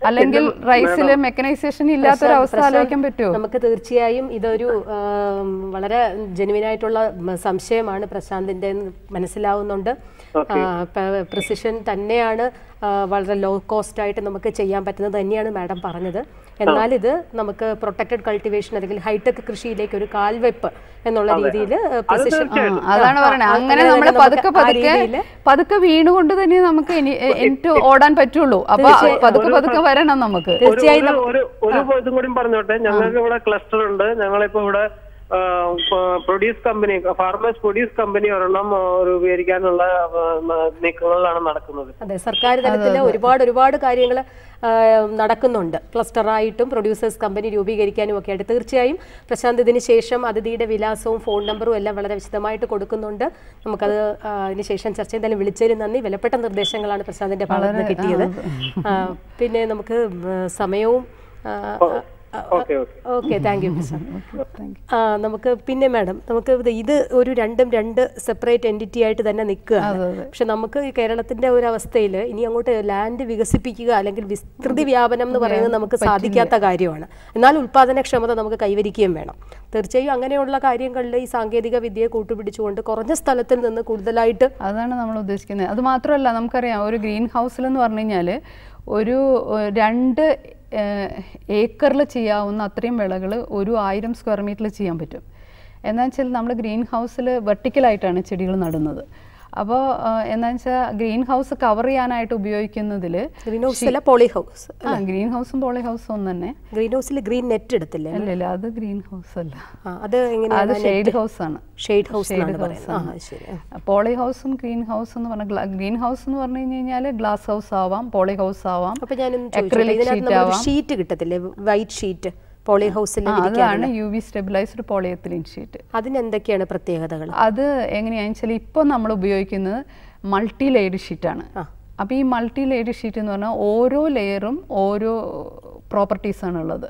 അല്ലെങ്കിൽ റൈസിൽ മെക്കനൈസേഷൻ ഇല്ലാത്തൊരവസ്ഥ ആലോചിക്കാൻ പറ്റുമോ? നമുക്ക് തീർച്ചയായും ഇതൊരു വളരെ ജെനുവിനായിട്ടുള്ള സംശയമാണ് പ്രശാന്തിൻ്റെ മനസ്സിലാവുന്നുണ്ട്. പ്രിസിഷൻ തന്നെയാണ് വളരെ ലോ കോസ്റ്റ് ആയിട്ട് നമുക്ക് ചെയ്യാൻ പറ്റുന്നത് തന്നെയാണ് മാഡം പറഞ്ഞത്. എന്നാൽ ഇത് നമുക്ക് പ്രൊട്ടക്റ്റഡ് കൾട്ടിവേഷൻ അല്ലെങ്കിൽ ഹൈടെക് കൃഷിയിലേക്ക് ഒരു കാൽവെപ്പ് എന്നുള്ള രീതിയിൽ അതാണ് പറയുന്നത്. അങ്ങനെ നമ്മൾ പതുക്കെ വീണുകൊണ്ട് തന്നെ നമുക്ക് എനിക്ക് ഓടാൻ പറ്റുള്ളൂ. അപ്പൊ പതുക്കെ വരണം നമുക്ക്. തീർച്ചയായും ഒരു ഇതും കൂടി പറഞ്ഞോട്ടെ. ഞങ്ങൾക്ക് ഇവിടെ ക്ലസ്റ്റർ ഉണ്ട്. ഞങ്ങളിപ്പോ ഇവിടെ produce company, farmers produce company ഒരെണ്ണം രൂപീകരിക്കാനുള്ള നീക്കങ്ങളിലാണ് നടക്കുന്നത്. അതെ, സർക്കാർ തലത്തിൽ ഒരുപാട് കാര്യങ്ങൾ നടക്കുന്നുണ്ട്. ക്ലസ്റ്ററായിട്ടും പ്രൊഡ്യൂസേഴ്സ് കമ്പനി രൂപീകരിക്കാനും ഒക്കെ ആയിട്ട്. തീർച്ചയായും പ്രശാന്ത് ഇതിന് ശേഷം അതിഥിയുടെ വിലാസവും ഫോൺ നമ്പറും എല്ലാം വളരെ വിശദമായിട്ട് കൊടുക്കുന്നുണ്ട്. നമുക്കത് അതിന് ശേഷം ചർച്ച ചെയ്താലും വിളിച്ചതിൽ നന്ദി. വിലപ്പെട്ട നിർദ്ദേശങ്ങളാണ് പ്രശാന്തിന്റെ ഭാഗത്ത് നിന്ന് കിട്ടിയത്. പിന്നെ നമുക്ക് സമയവും ഓക്കെ, താങ്ക് യു പ്രശാന്ത്. നമുക്ക് പിന്നെ മാഡം നമുക്ക് ഇത് ഒരു രണ്ട് സെപ്പറേറ്റ് എൻറ്റിറ്റി ആയിട്ട് തന്നെ നിൽക്കുകയാണ്. പക്ഷെ നമുക്ക് ഈ കേരളത്തിന്റെ ഒരു അവസ്ഥയിൽ ഇനി അങ്ങോട്ട് ലാൻഡ് വികസിപ്പിക്കുക അല്ലെങ്കിൽ വിസ്തൃതി വ്യാപനം എന്ന് പറയുന്നത് നമുക്ക് സാധിക്കാത്ത കാര്യമാണ്. എന്നാൽ ഉൽപാദനക്ഷമത നമുക്ക് കൈവരിക്കുകയും വേണം. തീർച്ചയായും അങ്ങനെയുള്ള കാര്യങ്ങളിൽ ഈ സാങ്കേതിക വിദ്യയെ കൂട്ടുപിടിച്ചുകൊണ്ട് കുറഞ്ഞ സ്ഥലത്തിൽ നിന്ന് കൂടുതലായിട്ട്, അതാണ് നമ്മൾ ഉദ്ദേശിക്കുന്നത്. അത് മാത്രമല്ല നമുക്കറിയാം, ഒരു ഗ്രീൻ ഹൗസിൽ എന്ന് പറഞ്ഞു കഴിഞ്ഞാൽ ഒരു 2 ഏക്കറിൽ ചെയ്യാവുന്ന അത്രയും വിളകൾ ഒരു 1000 സ്ക്വയർ മീറ്ററിൽ ചെയ്യാൻ പറ്റും. എന്താണെന്ന് വെച്ചാൽ നമ്മൾ ഗ്രീൻ ഹൗസിൽ വെർട്ടിക്കലായിട്ടാണ് ചെടികൾ നടുന്നത്. അപ്പോൾ എന്താണെന്ന് വെച്ചാൽ ഗ്രീൻ ഹൗസ് കവർ ചെയ്യാനായിട്ട് ഉപയോഗിക്കുന്നതിൽ ഗ്രീൻ ഹൗസിലെ പോളി ഹൗസ്, ഗ്രീൻ ഹൗസും പോളി ഹൗസും ഒന്ന് തന്നെ. ഗ്രീൻ ഹൗസിൽ ഗ്രീൻ നെറ്റ് എടുത്തില്ലേ? അല്ലല്ല, അത് ഗ്രീൻ ഹൗസ് അല്ല, അത് ഷെയ്ഡ് ഹൗസ് ആണ്. Shade house. പോളി ഹൗസും ഗ്രീൻ ഹൗസ് എന്ന് പറഞ്ഞാൽ, ഗ്രീൻ ഹൗസ് എന്ന് പറഞ്ഞു കഴിഞ്ഞാൽ ഗ്ലാസ് ഹൗസ് ആവാം, പോളി ഹൗസ് ആവാം, ഷീറ്റ് കിട്ടത്തില്ലേ, വൈറ്റ് ഷീറ്റ് പോളി ഹൗസിൽ. അതാണ് UV സ്റ്റെബിലൈസ്ഡ് പോളിയെത്തിലീൻ ഷീറ്റ്. അതിനെന്തൊക്കെയാണ് പ്രത്യേകതകൾ? അത് എങ്ങനെയാണെന്ന് വെച്ചാൽ ഇപ്പോൾ നമ്മൾ ഉപയോഗിക്കുന്നത് മൾട്ടി ലെയർഡ് ഷീറ്റാണ്. അപ്പോൾ ഈ മൾട്ടി ലെയർഡ് ഷീറ്റ് എന്ന് പറഞ്ഞാൽ ഓരോ ലെയറും ഓരോ പ്രോപ്പർട്ടീസാണ് ഉള്ളത്.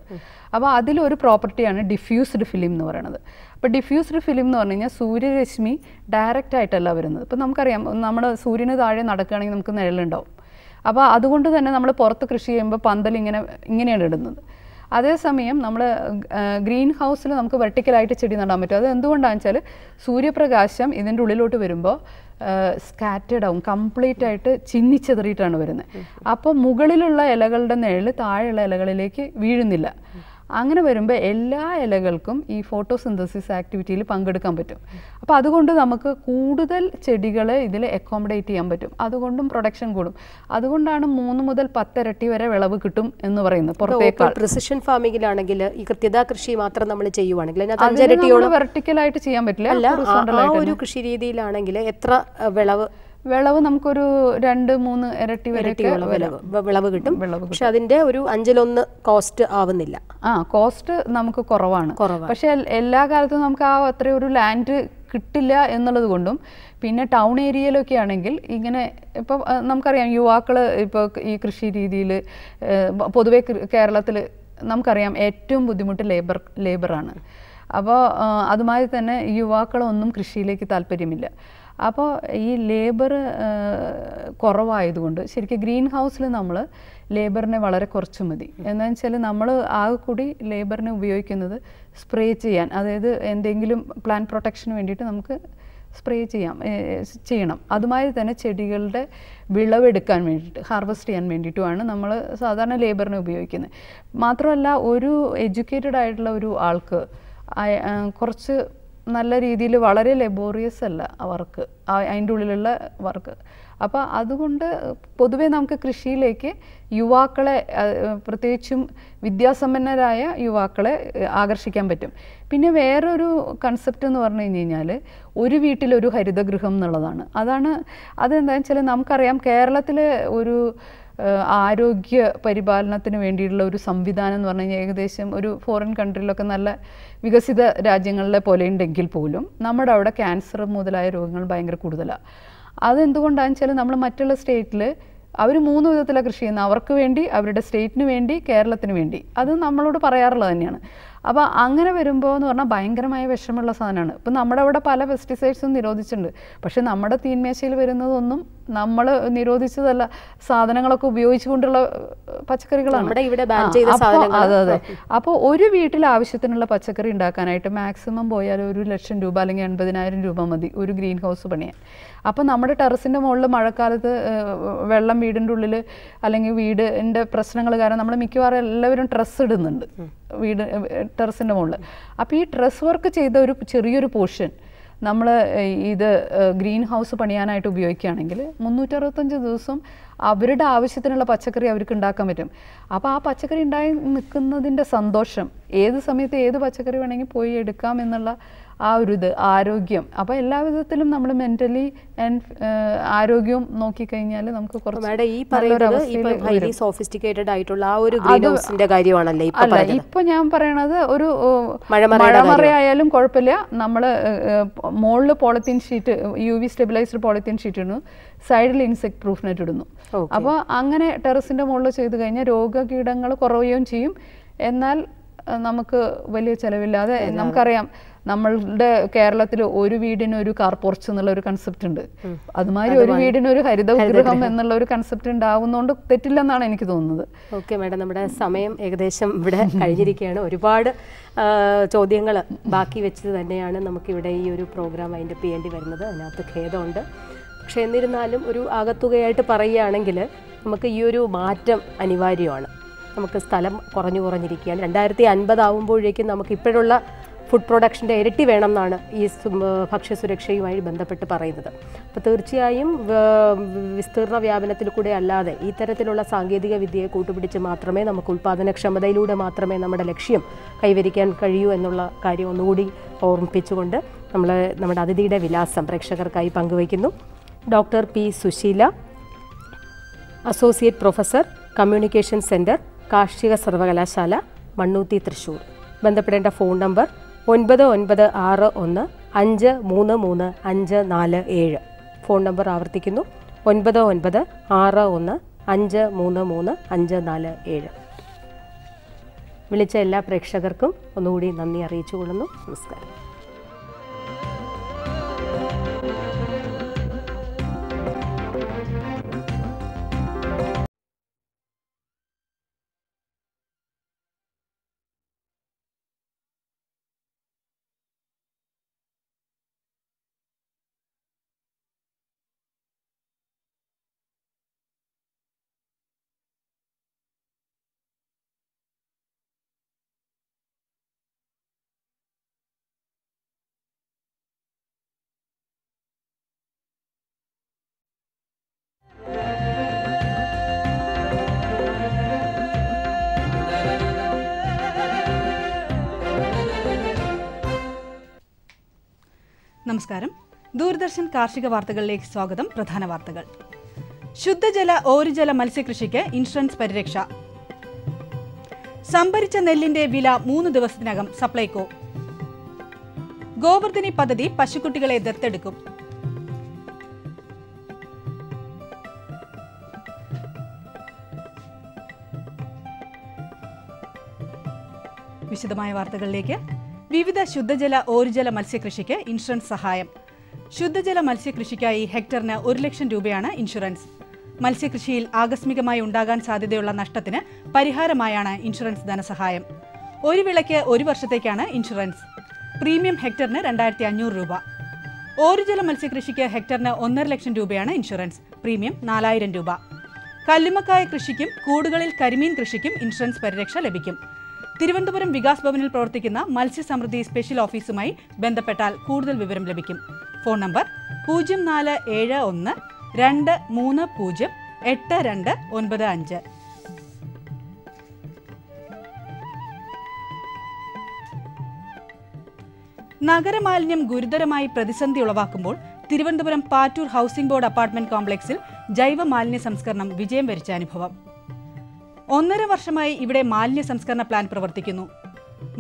അപ്പോൾ അതിലൊരു പ്രോപ്പർട്ടിയാണ് ഡിഫ്യൂസ്ഡ് ഫിലിം എന്ന് പറയുന്നത്. അപ്പോൾ ഡിഫ്യൂസ്ഡ് ഫിലിം എന്ന് പറഞ്ഞു കഴിഞ്ഞാൽ സൂര്യരശ്മി ഡയറക്റ്റ് ആയിട്ടല്ല വരുന്നത്. ഇപ്പോൾ നമുക്കറിയാം, നമ്മൾ സൂര്യന് താഴെ നടക്കുകയാണെങ്കിൽ നമുക്ക് നിഴലുണ്ടാവും. അപ്പോൾ അതുകൊണ്ട് തന്നെ നമ്മൾ പുറത്ത് കൃഷി ചെയ്യുമ്പോൾ പന്തൽ ഇങ്ങനെയാണ് ഇടുന്നത്. അതേസമയം നമ്മൾ ഗ്രീൻ ഹൗസിൽ നമുക്ക് വെർട്ടിക്കലായിട്ട് ചെടി നടാൻ പറ്റും. അത് എന്തുകൊണ്ടാണെന്ന് വെച്ചാൽ സൂര്യപ്രകാശം ഇതിൻ്റെ ഉള്ളിലോട്ട് വരുമ്പോൾ സ്കാറ്റേഡ് ആവും, കംപ്ലീറ്റ് ആയിട്ട് ചിന്നിച്ചെതറിയിട്ടാണ് വരുന്നത്. അപ്പോൾ മുകളിലുള്ള ഇലകളുടെ നിഴൽ താഴെയുള്ള ഇലകളിലേക്ക് വീഴുന്നില്ല. അങ്ങനെ വരുമ്പോൾ എല്ലാ ഇലകൾക്കും ഈ ഫോട്ടോസിന്തസിസ് ആക്ടിവിറ്റിയിൽ പങ്കെടുക്കാൻ പറ്റും. അപ്പോൾ അതുകൊണ്ട് നമുക്ക് കൂടുതൽ ചെടികളെ ഇതിൽ അക്കോമഡേറ്റ് ചെയ്യാൻ പറ്റും. അതുകൊണ്ടും പ്രൊഡക്ഷൻ കൂടും. അതുകൊണ്ടാണ് 3 മുതൽ 10 ഇരട്ടി വരെ വിളവ് കിട്ടും എന്ന് പറയുന്നത്. പുറത്തേക്കാൾ പ്രിസിഷൻ ഫാമിങ്ങിലാണെങ്കിൽ ഈ കൃത്യത കൃഷി മാത്രം നമ്മൾ ചെയ്യുവാണെങ്കിൽ വെർട്ടിക്കലായിട്ട് ചെയ്യാൻ പറ്റില്ല. ഒരു കൃഷി രീതിയിലാണെങ്കിൽ എത്ര വിളവ് നമുക്കൊരു 2-3 ഇരട്ടി വരെ വിളവ് കിട്ടും. പക്ഷെ അതിന്റെ ഒരു 1/5 കോസ്റ്റ് ആവുന്നില്ല. കോസ്റ്റ് നമുക്ക് കുറവാണ്. പക്ഷെ എല്ലാ കാലത്തും നമുക്ക് അത്രയും ഒരു ലാൻഡ് കിട്ടില്ല എന്നുള്ളത് കൊണ്ടും, പിന്നെ ടൗൺ ഏരിയയിലൊക്കെ ആണെങ്കിൽ ഇങ്ങനെ ഇപ്പോൾ നമുക്കറിയാം, യുവാക്കൾ ഇപ്പോൾ ഈ കൃഷി രീതിയിൽ പൊതുവെ കേരളത്തിൽ നമുക്കറിയാം ഏറ്റവും ബുദ്ധിമുട്ട് ലേബറാണ്. അപ്പോൾ അതുമാതിരി തന്നെ യുവാക്കളൊന്നും കൃഷിയിലേക്ക് താല്പര്യമില്ല. അപ്പോൾ ഈ ലേബർ കുറവായതുകൊണ്ട് ശരിക്കും ഗ്രീൻ ഹൗസിൽ നമ്മൾ ലേബറിനെ വളരെ കുറച്ച് മതി. എന്താണെന്ന് വെച്ചാൽ നമ്മൾ ആകെ കൂടി ലേബറിനെ ഉപയോഗിക്കുന്നത് സ്പ്രേ ചെയ്യാൻ, അതായത് എന്തെങ്കിലും പ്ലാന്റ് പ്രൊട്ടക്ഷന് വേണ്ടിയിട്ട് നമുക്ക് സ്പ്രേ ചെയ്യണം. അതുമാതിരി തന്നെ ചെടികളുടെ വിളവെടുക്കാൻ വേണ്ടിയിട്ട്, ഹാർവെസ്റ്റ് ചെയ്യാൻ വേണ്ടിയിട്ടുമാണ് നമ്മൾ സാധാരണ ലേബറിനെ ഉപയോഗിക്കുന്നത്. മാത്രമല്ല ഒരു എഡ്യൂക്കേറ്റഡ് ആയിട്ടുള്ള ഒരു ആൾക്ക് കുറച്ച് നല്ല രീതിയിൽ വളരെ ലെബോറിയസ് അല്ല ആ വർക്ക്, അതിൻ്റെ ഉള്ളിലുള്ള വർക്ക്. അപ്പോൾ അതുകൊണ്ട് പൊതുവെ നമുക്ക് കൃഷിയിലേക്ക് യുവാക്കളെ, പ്രത്യേകിച്ചും വിദ്യാസമ്പന്നരായ യുവാക്കളെ ആകർഷിക്കാൻ പറ്റും. പിന്നെ വേറൊരു കൺസെപ്റ്റ് എന്ന് പറഞ്ഞു കഴിഞ്ഞാൽ ഒരു വീട്ടിലൊരു ഹരിതഗൃഹം എന്നുള്ളതാണ്. അതെന്താണെന്ന് വെച്ചാൽ നമുക്കറിയാം കേരളത്തിലെ ഒരു ആരോഗ്യ പരിപാലനത്തിന് വേണ്ടിയിട്ടുള്ള ഒരു സംവിധാനം എന്ന് പറഞ്ഞു കഴിഞ്ഞാൽ ഏകദേശം ഒരു ഫോറിൻ കൺട്രിയിലൊക്കെ നല്ല വികസിത രാജ്യങ്ങളിലെ പോലെ ഉണ്ടെങ്കിൽ പോലും നമ്മുടെ അവിടെ ക്യാൻസർ മുതലായ രോഗങ്ങൾ ഭയങ്കര കൂടുതലാണ്. അതെന്തുകൊണ്ടാണെന്ന് വെച്ചാൽ നമ്മൾ മറ്റുള്ള സ്റ്റേറ്റിൽ അവർ 3 വിധത്തിലാണ് കൃഷി ചെയ്യുന്നത്. അവർക്ക് വേണ്ടി, അവരുടെ സ്റ്റേറ്റിന് വേണ്ടി, കേരളത്തിന് വേണ്ടി. അത് നമ്മളോട് പറയാറുള്ളത് തന്നെയാണ്. അപ്പോൾ അങ്ങനെ വരുമ്പോൾ എന്ന് പറഞ്ഞാൽ ഭയങ്കരമായ വിഷമുള്ള സാധനമാണ്. ഇപ്പം നമ്മുടെ അവിടെ പല പെസ്റ്റിസൈഡ്സും നിരോധിച്ചിട്ടുണ്ട്. പക്ഷേ നമ്മുടെ തീന്മേശയിൽ വരുന്നതൊന്നും നമ്മൾ നിരോധിച്ചതല്ല, സാധനങ്ങളൊക്കെ ഉപയോഗിച്ചുകൊണ്ടുള്ള പച്ചക്കറികളാണ്. അതെ. അപ്പോൾ ഒരു വീട്ടിൽ ആവശ്യത്തിനുള്ള പച്ചക്കറി ഉണ്ടാക്കാനായിട്ട് മാക്സിമം പോയാൽ 1,00,000 രൂപ അല്ലെങ്കിൽ 80,000 രൂപ മതി ഒരു ഗ്രീൻ ഹൗസ് പണിയാൻ. അപ്പോൾ നമ്മുടെ ടെറസിൻ്റെ മുകളിൽ മഴക്കാലത്ത് വെള്ളം വീടിൻ്റെ ഉള്ളിൽ അല്ലെങ്കിൽ വീടിൻ്റെ പ്രശ്നങ്ങൾ കാരണം നമ്മൾ മിക്കവാറും എല്ലാവരും ഡ്രസ്സ് ഇടുന്നുണ്ട് വീട് ടെറസിൻ്റെ മുകളിൽ. അപ്പോൾ ഈ ഡ്രസ് വർക്ക് ചെയ്ത ഒരു ചെറിയൊരു പോർഷൻ നമ്മൾ ഇത് ഗ്രീൻ ഹൗസ് പണിയാനായിട്ട് ഉപയോഗിക്കുകയാണെങ്കിൽ 365 ദിവസം അവരുടെ ആവശ്യത്തിനുള്ള പച്ചക്കറി അവർക്ക് ഉണ്ടാക്കാൻ പറ്റും. അപ്പോൾ ആ പച്ചക്കറി ഉണ്ടായി നിൽക്കുന്നതിൻ്റെ സന്തോഷം, ഏത് സമയത്ത് ഏത് പച്ചക്കറി വേണമെങ്കിൽ പോയി എടുക്കാം എന്നുള്ള ആ ഒരു ആരോഗ്യം. അപ്പോൾ എല്ലാ വിധത്തിലും നമ്മൾ മെൻ്റലി ആൻഡ് ആരോഗ്യവും നോക്കിക്കഴിഞ്ഞാൽ നമുക്ക് ഇപ്പൊ ഞാൻ പറയണത് ഒരു മഴമറയായാലും കുഴപ്പമില്ല. നമ്മൾ മുകളിൽ polythene sheet, UV stabilised polythene sheet ഇടുന്നു, സൈഡിൽ ഇൻസെക്ട് പ്രൂഫ് നെറ്റ് ഇടുന്നു. അപ്പോൾ അങ്ങനെ ടെറസിൻ്റെ മുകളിൽ ചെയ്ത് കഴിഞ്ഞാൽ രോഗകീടങ്ങൾ കുറയുകയും ചെയ്യും. എന്നാൽ നമുക്ക് വലിയ ചിലവില്ലാതെ, നമുക്കറിയാം നമ്മളുടെ കേരളത്തിൽ ഒരു വീടിന് ഒരു കാർ പോർച്ച് എന്നുള്ള ഒരു കൺസെപ്റ്റ് ഉണ്ട്. അതുമാതിരി ഒരു വീടിന് ഒരു ഹരിതഗൃഹം എന്നുള്ള ഒരു കൺസെപ്റ്റ് ഉണ്ടാവുന്നതുകൊണ്ട് തെറ്റില്ലെന്നാണ് എനിക്ക് തോന്നുന്നത്. ഓക്കെ മാഡം, നമ്മുടെ സമയം ഏകദേശം ഇവിടെ കഴിഞ്ഞിരിക്കുകയാണ്. ഒരുപാട് ചോദ്യങ്ങൾ ബാക്കി വെച്ച് തന്നെയാണ് നമുക്കിവിടെ ഈ ഒരു പ്രോഗ്രാം അതിൻ്റെ ചെയ്യേണ്ടി വരുന്നത്. അതിനകത്ത് ഖേദമുണ്ട്. പക്ഷേ എന്നിരുന്നാലും ഒരു ആകത്തുകയായിട്ട് പറയുകയാണെങ്കിൽ നമുക്ക് ഈ ഒരു മാറ്റം അനിവാര്യമാണ്. നമുക്ക് സ്ഥലം കുറഞ്ഞിരിക്കുകയാണ്. 2050 ആവുമ്പോഴേക്കും നമുക്ക് ഇപ്പോഴുള്ള ഫുഡ് പ്രൊഡക്ഷൻ്റെ ഇരട്ടി വേണം എന്നാണ് ഈ ഭക്ഷ്യസുരക്ഷയുമായി ബന്ധപ്പെട്ട് പറയുന്നത്. അപ്പോൾ തീർച്ചയായും വിസ്തീർണ വ്യാപനത്തിൽ കൂടെ അല്ലാതെ ഈ തരത്തിലുള്ള സാങ്കേതിക വിദ്യയെ കൂട്ടുപിടിച്ച് മാത്രമേ നമുക്ക് ഉൽപ്പാദനക്ഷമതയിലൂടെ മാത്രമേ നമ്മുടെ ലക്ഷ്യം കൈവരിക്കാൻ കഴിയൂ എന്നുള്ള കാര്യം ഒന്നുകൂടി ഓർമ്മിപ്പിച്ചുകൊണ്ട് നമ്മുടെ അതിഥിയുടെ വിലാസം പ്രേക്ഷകർക്കായി പങ്കുവയ്ക്കുന്നു. Doctor P Sushila, associate professor, communication centre, കാർഷിക സർവകലാശാല, മണ്ണൂത്തി, തൃശ്ശൂർ. ബന്ധപ്പെടേണ്ട ഫോൺ നമ്പർ 9961533547. ഫോൺ നമ്പർ ആവർത്തിക്കുന്നു, 9961533547. വിളിച്ച എല്ലാ പ്രേക്ഷകർക്കും ഒന്നുകൂടി നന്ദി അറിയിച്ചുകൊള്ളുന്നു. നമസ്കാരം. നമസ്കാരം. ദൂരദർശൻ കാർഷിക വാർത്തകളിലേക്ക് സ്വാഗതം. പ്രധാന വാർത്തകൾ. ശുദ്ധജല ഓരുജല മത്സ്യകൃഷിക്ക് ഇൻഷുറൻസ് പരിരക്ഷ. സംഭരിച്ച നെല്ലിന്റെ വില 3 ദിവസത്തിനകം സപ്ലൈകോ. ഗോവർദ്ധനി പദ്ധതി പശുക്കുട്ടികളെ ദത്തെടുക്കും. വിശദമായ വാർത്തകളിലേക്ക്. വിവിധ ശുദ്ധജല ഓരുജല മത്സ്യകൃഷിക്ക് ഇൻഷുറൻസ് സഹായം. ശുദ്ധജല മത്സ്യകൃഷിക്കായി ഹെക്ടറിന് 1,00,000 രൂപയാണ് ഇൻഷുറൻസ്. മത്സ്യകൃഷിയിൽ ആകസ്മികമായി ഉണ്ടാകാൻ സാധ്യതയുള്ള നഷ്ടത്തിന് പരിഹാരമായാണ് ഇൻഷുറൻസ് ധനസഹായം. ഒരു വിളയ്ക്ക് 1 വർഷത്തേക്കാണ് ഇൻഷുറൻസ്. പ്രീമിയം ഹെക്ടറിന് 2,500 രൂപ. ഓരുജല മത്സ്യകൃഷിക്ക് ഹെക്ടറിന് 1,50,000 രൂപയാണ് ഇൻഷുറൻസ്. പ്രീമിയം 4,000 രൂപ. കല്ലുമക്കായ കൃഷിക്കും കൂടുകളിൽ കരിമീൻ കൃഷിക്കും ഇൻഷുറൻസ് പരിരക്ഷ ലഭിക്കും. തിരുവനന്തപുരം വികാസ് ഭവനിൽ പ്രവർത്തിക്കുന്ന മത്സ്യസമൃദ്ധി സ്പെഷ്യൽ ഓഫീസുമായി ബന്ധപ്പെട്ടാൽ കൂടുതൽ വിവരം ലഭിക്കും. Phone number 0471 230 8295. നഗരമാലിന്യം ഗുരുതരമായി പ്രതിസന്ധി ഉളവാക്കുമ്പോൾ Thiruvananthapuram Pattoor housing board apartment കോംപ്ലക്സിൽ ജൈവ മാലിന്യ സംസ്കരണം വിജയം വരിച്ച അനുഭവം. 1.5 വർഷമായി ഇവിടെ മാലിന്യ സംസ്കരണ പ്ലാന്റ് പ്രവർത്തിക്കുന്നു.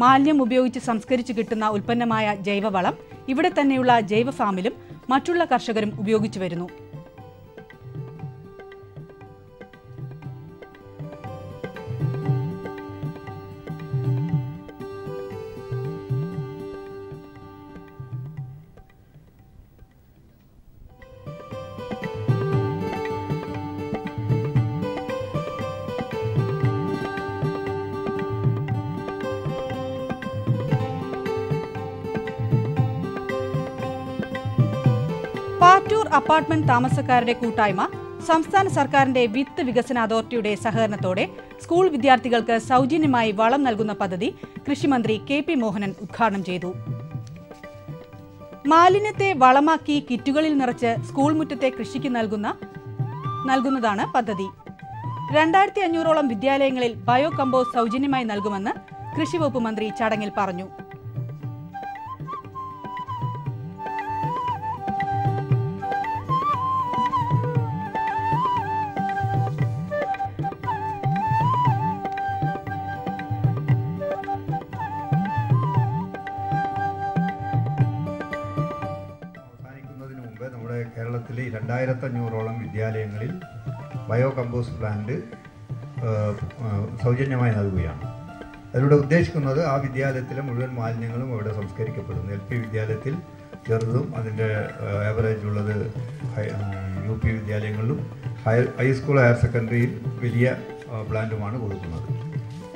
മാലിന്യം ഉപയോഗിച്ച് സംസ്കരിച്ചു കിട്ടുന്ന ഉൽപ്പന്നമായ ജൈവവളം ഇവിടെ തന്നെയുള്ള ജൈവ ഫാമിലും മറ്റുള്ള കർഷകരും ഉപയോഗിച്ചു വരുന്നു. പാറ്റൂർ അപ്പാർട്ട്മെന്റ് താമസക്കാരുടെ കൂട്ടായ്മ സംസ്ഥാന സർക്കാരിന്റെ വിത്ത് വികസന അതോറിറ്റിയുടെ സഹകരണത്തോടെ സ്കൂൾ വിദ്യാർത്ഥികൾക്ക് സൗജന്യമായി വളം നൽകുന്ന പദ്ധതി കൃഷിമന്ത്രി KP മോഹനൻ ഉദ്ഘാടനം ചെയ്തു. മാലിന്യത്തെ വളമാക്കി കിറ്റുകളിൽ നിറച്ച് സ്കൂൾ മുറ്റത്തെ കൃഷിക്ക് നൽകുന്നതാണ് പദ്ധതി. 2500ഓളം വിദ്യാലയങ്ങളിൽ ബയോ കമ്പോസ്റ്റ് സൗജന്യമായി നൽകുമെന്ന് കൃഷിവകുപ്പ് മന്ത്രി ചടങ്ങിൽ പറഞ്ഞു. കേരളത്തിലെ 2500ഓളം വിദ്യാലയങ്ങളിൽ ബയോ കമ്പോസ്റ്റ് പ്ലാന്റ് സൗജന്യമായി നൽകുകയാണ്. അതിലൂടെ ഉദ്ദേശിക്കുന്നത് ആ വിദ്യാലയത്തിലെ മുഴുവൻ മാലിന്യങ്ങളും അവിടെ സംസ്കരിക്കപ്പെടുന്നു. LP വിദ്യാലയത്തിൽ ചെറുതും അതിൻ്റെ ആവറേജ് ഉള്ളത് UP വിദ്യാലയങ്ങളിലും ഹൈസ്കൂൾ ഹയർ സെക്കൻഡറിയിൽ വലിയ പ്ലാന്റുമാണ് കൊടുക്കുന്നത്.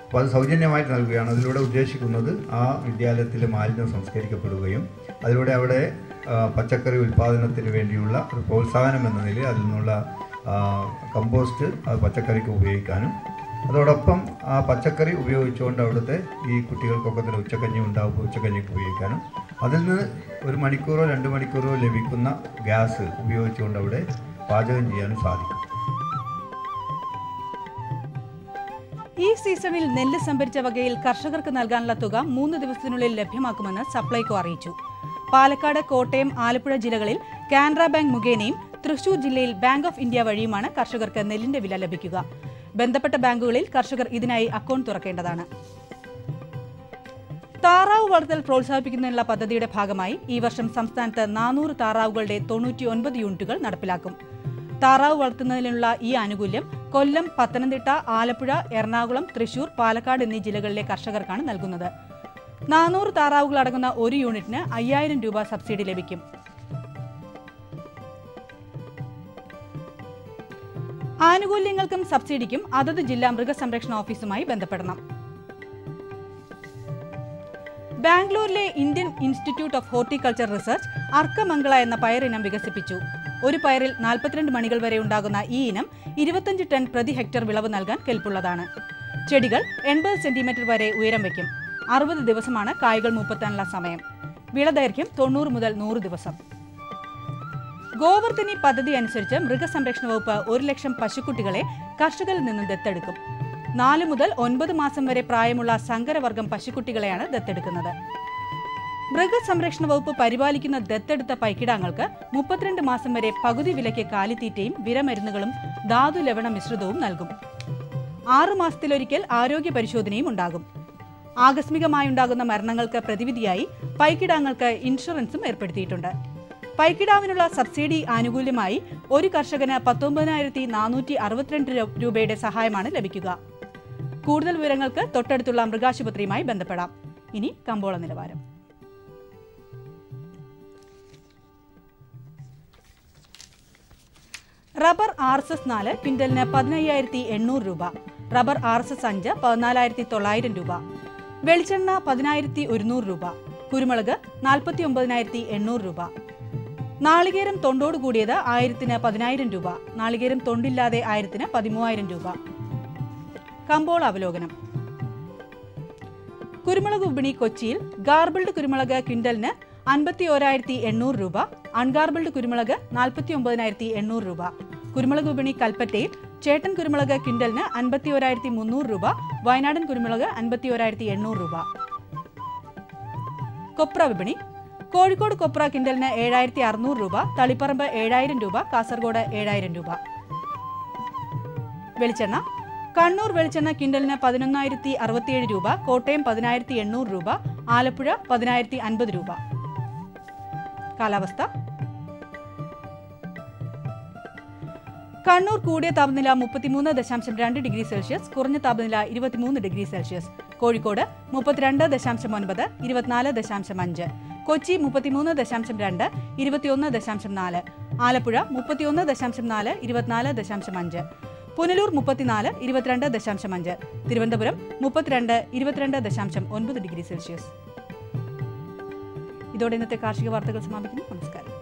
അപ്പോൾ അത് സൗജന്യമായിട്ട് നൽകുകയാണ്. അതിലൂടെ ഉദ്ദേശിക്കുന്നത് ആ വിദ്യാലയത്തിലെ മാലിന്യം സംസ്കരിക്കപ്പെടുകയും അതിലൂടെ അവിടെ പച്ചക്കറി ഉൽപ്പാദനത്തിന് വേണ്ടിയുള്ള ഒരു പ്രോത്സാഹനം എന്ന നിലയിൽ അതിൽ നിന്നുള്ള കമ്പോസ്റ്റ് അത് പച്ചക്കറിക്ക് ഉപയോഗിക്കാനും അതോടൊപ്പം ആ പച്ചക്കറി ഉപയോഗിച്ചുകൊണ്ട് അവിടുത്തെ ഈ കുട്ടികൾക്കൊക്കെ തന്നെ ഉച്ചക്കഞ്ഞി ഉണ്ടാകുമ്പോൾ ഉച്ചക്കഞ്ഞിക്ക് ഉപയോഗിക്കാനും അതിൽ നിന്ന് 1 മണിക്കൂറോ 2 മണിക്കൂറോ ലഭിക്കുന്ന ഗ്യാസ് ഉപയോഗിച്ചുകൊണ്ട് അവിടെ പാചകം ചെയ്യാനും സാധിക്കും. ഈ സീസണിൽ നെല്ല് സംഭരിച്ച വകയിൽ കർഷകർക്ക് നൽകാനുള്ള തുക 3 ദിവസത്തിനുള്ളിൽ ലഭ്യമാക്കുമെന്ന് സപ്ലൈകോ അറിയിച്ചു. പാലക്കാട്, കോട്ടയം, ആലപ്പുഴ ജില്ലകളിൽ കാനറ ബാങ്ക് മുഖേനയും തൃശൂർ ജില്ലയിൽ ബാങ്ക് ഓഫ് ഇന്ത്യ വഴിയുമാണ് കർഷകർക്ക് നെല്ലിന്റെ വില ലഭിക്കുക. ബന്ധപ്പെട്ട ബാങ്കുകളിൽ കർഷകർ ഇതിനായി അക്കൗണ്ട് തുറക്കേണ്ടതാണ്. താറാവ് വളർത്തൽ പ്രോത്സാഹിപ്പിക്കുന്നതിനുള്ള പദ്ധതിയുടെ ഭാഗമായി ഈ വർഷം സംസ്ഥാനത്ത് 400 താറാവുകളുടെ 99 യൂണിറ്റുകൾ നടപ്പിലാക്കും. താറാവ് വളർത്തുന്നതിനുള്ള ഈ ആനുകൂല്യം കൊല്ലം, പത്തനംതിട്ട, ആലപ്പുഴ, എറണാകുളം, തൃശൂർ, പാലക്കാട് എന്നീ ജില്ലകളിലെ കർഷകർക്കാണ് നൽകുന്നത്. 400 താറാവുകൾ അടങ്ങുന്ന ഒരു യൂണിറ്റിന് 5000 രൂപ സബ്സിഡി ലഭിക്കും. ആനുകൂല്യങ്ങൾക്കും സബ്സിഡിക്കും അതത് ജില്ലാ മൃഗസംരക്ഷണ ഓഫീസുമായി ബന്ധപ്പെടണം. ബാംഗ്ലൂരിലെ Indian institute of horticulture research Arka Mangala എന്ന പയറിനം വികസിപ്പിച്ചു. ഒരു പയറിൽ 42 മണികൾ വരെ ഉണ്ടാകുന്ന ഈ ഇനം 25 ടൺ പ്രതി ഹെക്ടർ വിളവ് നൽകാൻ കെൽപ്പുള്ളതാണ്. ചെടികൾ 80 സെന്റിമീറ്റർ വരെ ഉയരം വയ്ക്കും. 60 ദിവസമാണ് കായ്കൾ മൂപ്പെത്താനുള്ള സമയം. വിളദൈർഘ്യം 90 മുതൽ 100 ദിവസം. ഗോവർദ്ധനി പദ്ധതി അനുസരിച്ച് മൃഗസംരക്ഷണ വകുപ്പ് 1 ലക്ഷം പശുക്കുട്ടികളെ കർഷകരിൽ നിന്ന് ദത്തെടുക്കും. 4 മുതൽ 9 മാസം വരെ പ്രായമുള്ള സങ്കരവർഗം പശുക്കുട്ടികളെയാണ് ദത്തെടുക്കുന്നത്. മൃഗസംരക്ഷണ വകുപ്പ് പരിപാലിക്കുന്ന ദത്തെടുത്ത പൈക്കിടാങ്ങൾക്ക് 32 മാസം വരെ പകുതി വിലയ്ക്ക് കാലിത്തീറ്റയും വിരമരുന്നുകളും ധാതു ലവണ മിശ്രിതവും നൽകും. 6 മാസത്തിലൊരിക്കൽ ആരോഗ്യ പരിശോധനയും ഉണ്ടാകും. ആകസ്മികമായുണ്ടാകുന്ന മരണങ്ങൾക്ക് പ്രതിവിധിയായി പൈക്കിടാങ്ങൾക്ക് ഇൻഷുറൻസും ഏർപ്പെടുത്തിയിട്ടുണ്ട്. പൈക്കിടാവിനുള്ള സബ്സിഡി ആനുകൂല്യമായി ഒരു കർഷകന് 19,462 രൂപയുടെ സഹായമാണ് ലഭിക്കുക. കൂടുതൽ വിവരങ്ങൾക്ക് തൊട്ടടുത്തുള്ള മൃഗാശുപത്രിയുമായി ബന്ധപ്പെടാം. ഇനി കമ്പോള നിലവാരം. റബ്ബർ RSS 4 ക്വിന്റലിന് 15,800 രൂപ. റബ്ബർ RSS 5 14,900 രൂപ. വെളിച്ചെണ്ണ 10,100 രൂപ. കുരുമുളക് 49,800 രൂപ. നാളികേരം തൊണ്ടോട് കൂടിയത് 1000-ന് 10,000 രൂപ. നാളികേരം തൊണ്ടില്ലാതെ 1000-ന് 13,000 രൂപ. കമ്പോള അവലോകനം. കുരുമുളക് വിപണി കൊച്ചിയിൽ ഗാർബിൾഡ് കുരുമുളക് ക്വിന്റലിന് 51,800 രൂപ, അൺഗാർബിൾഡ് കുരുമുളക് 49,800 രൂപ. കുരുമുളക് വിപണി കൽപ്പറ്റയിൽ ചേട്ടൻ കുരുമുളക് ക്വിന്റലിന് 51,300 രൂപ, വയനാടൻ കുരുമുളക് 51,800 രൂപ. കൊപ്ര വിപണി കോഴിക്കോട് കൊപ്ര ക്വിന്റലിന് 7,600 രൂപ, തളിപ്പറമ്പ് 7,000 രൂപ, കാസർഗോഡ് 7,000 രൂപ. വെളിച്ചെണ്ണ കണ്ണൂർ വെളിച്ചെണ്ണ ക്വിന്റലിന് 11,067 രൂപ, കോട്ടയം 10,800 രൂപ, ആലപ്പുഴ 10,050 രൂപ. കാലാവസ്ഥ കണ്ണൂർ കൂടിയ താപനില 33.2 ഡിഗ്രി സെൽഷ്യസ്, കുറഞ്ഞ താപനില 23 degree Celsius. Kozhikode 32.9, 24.5. Kochi 33.2, 21.4. Alappuzha 31.4, 24.5. Punalur 34, 22.5. Thiruvananthapuram 32, 22.9 degree Celsius. ഇതോടെ ഇന്നത്തെ കാർഷിക വാർത്തകൾ സമാപിക്കുന്നു. നമസ്കാരം.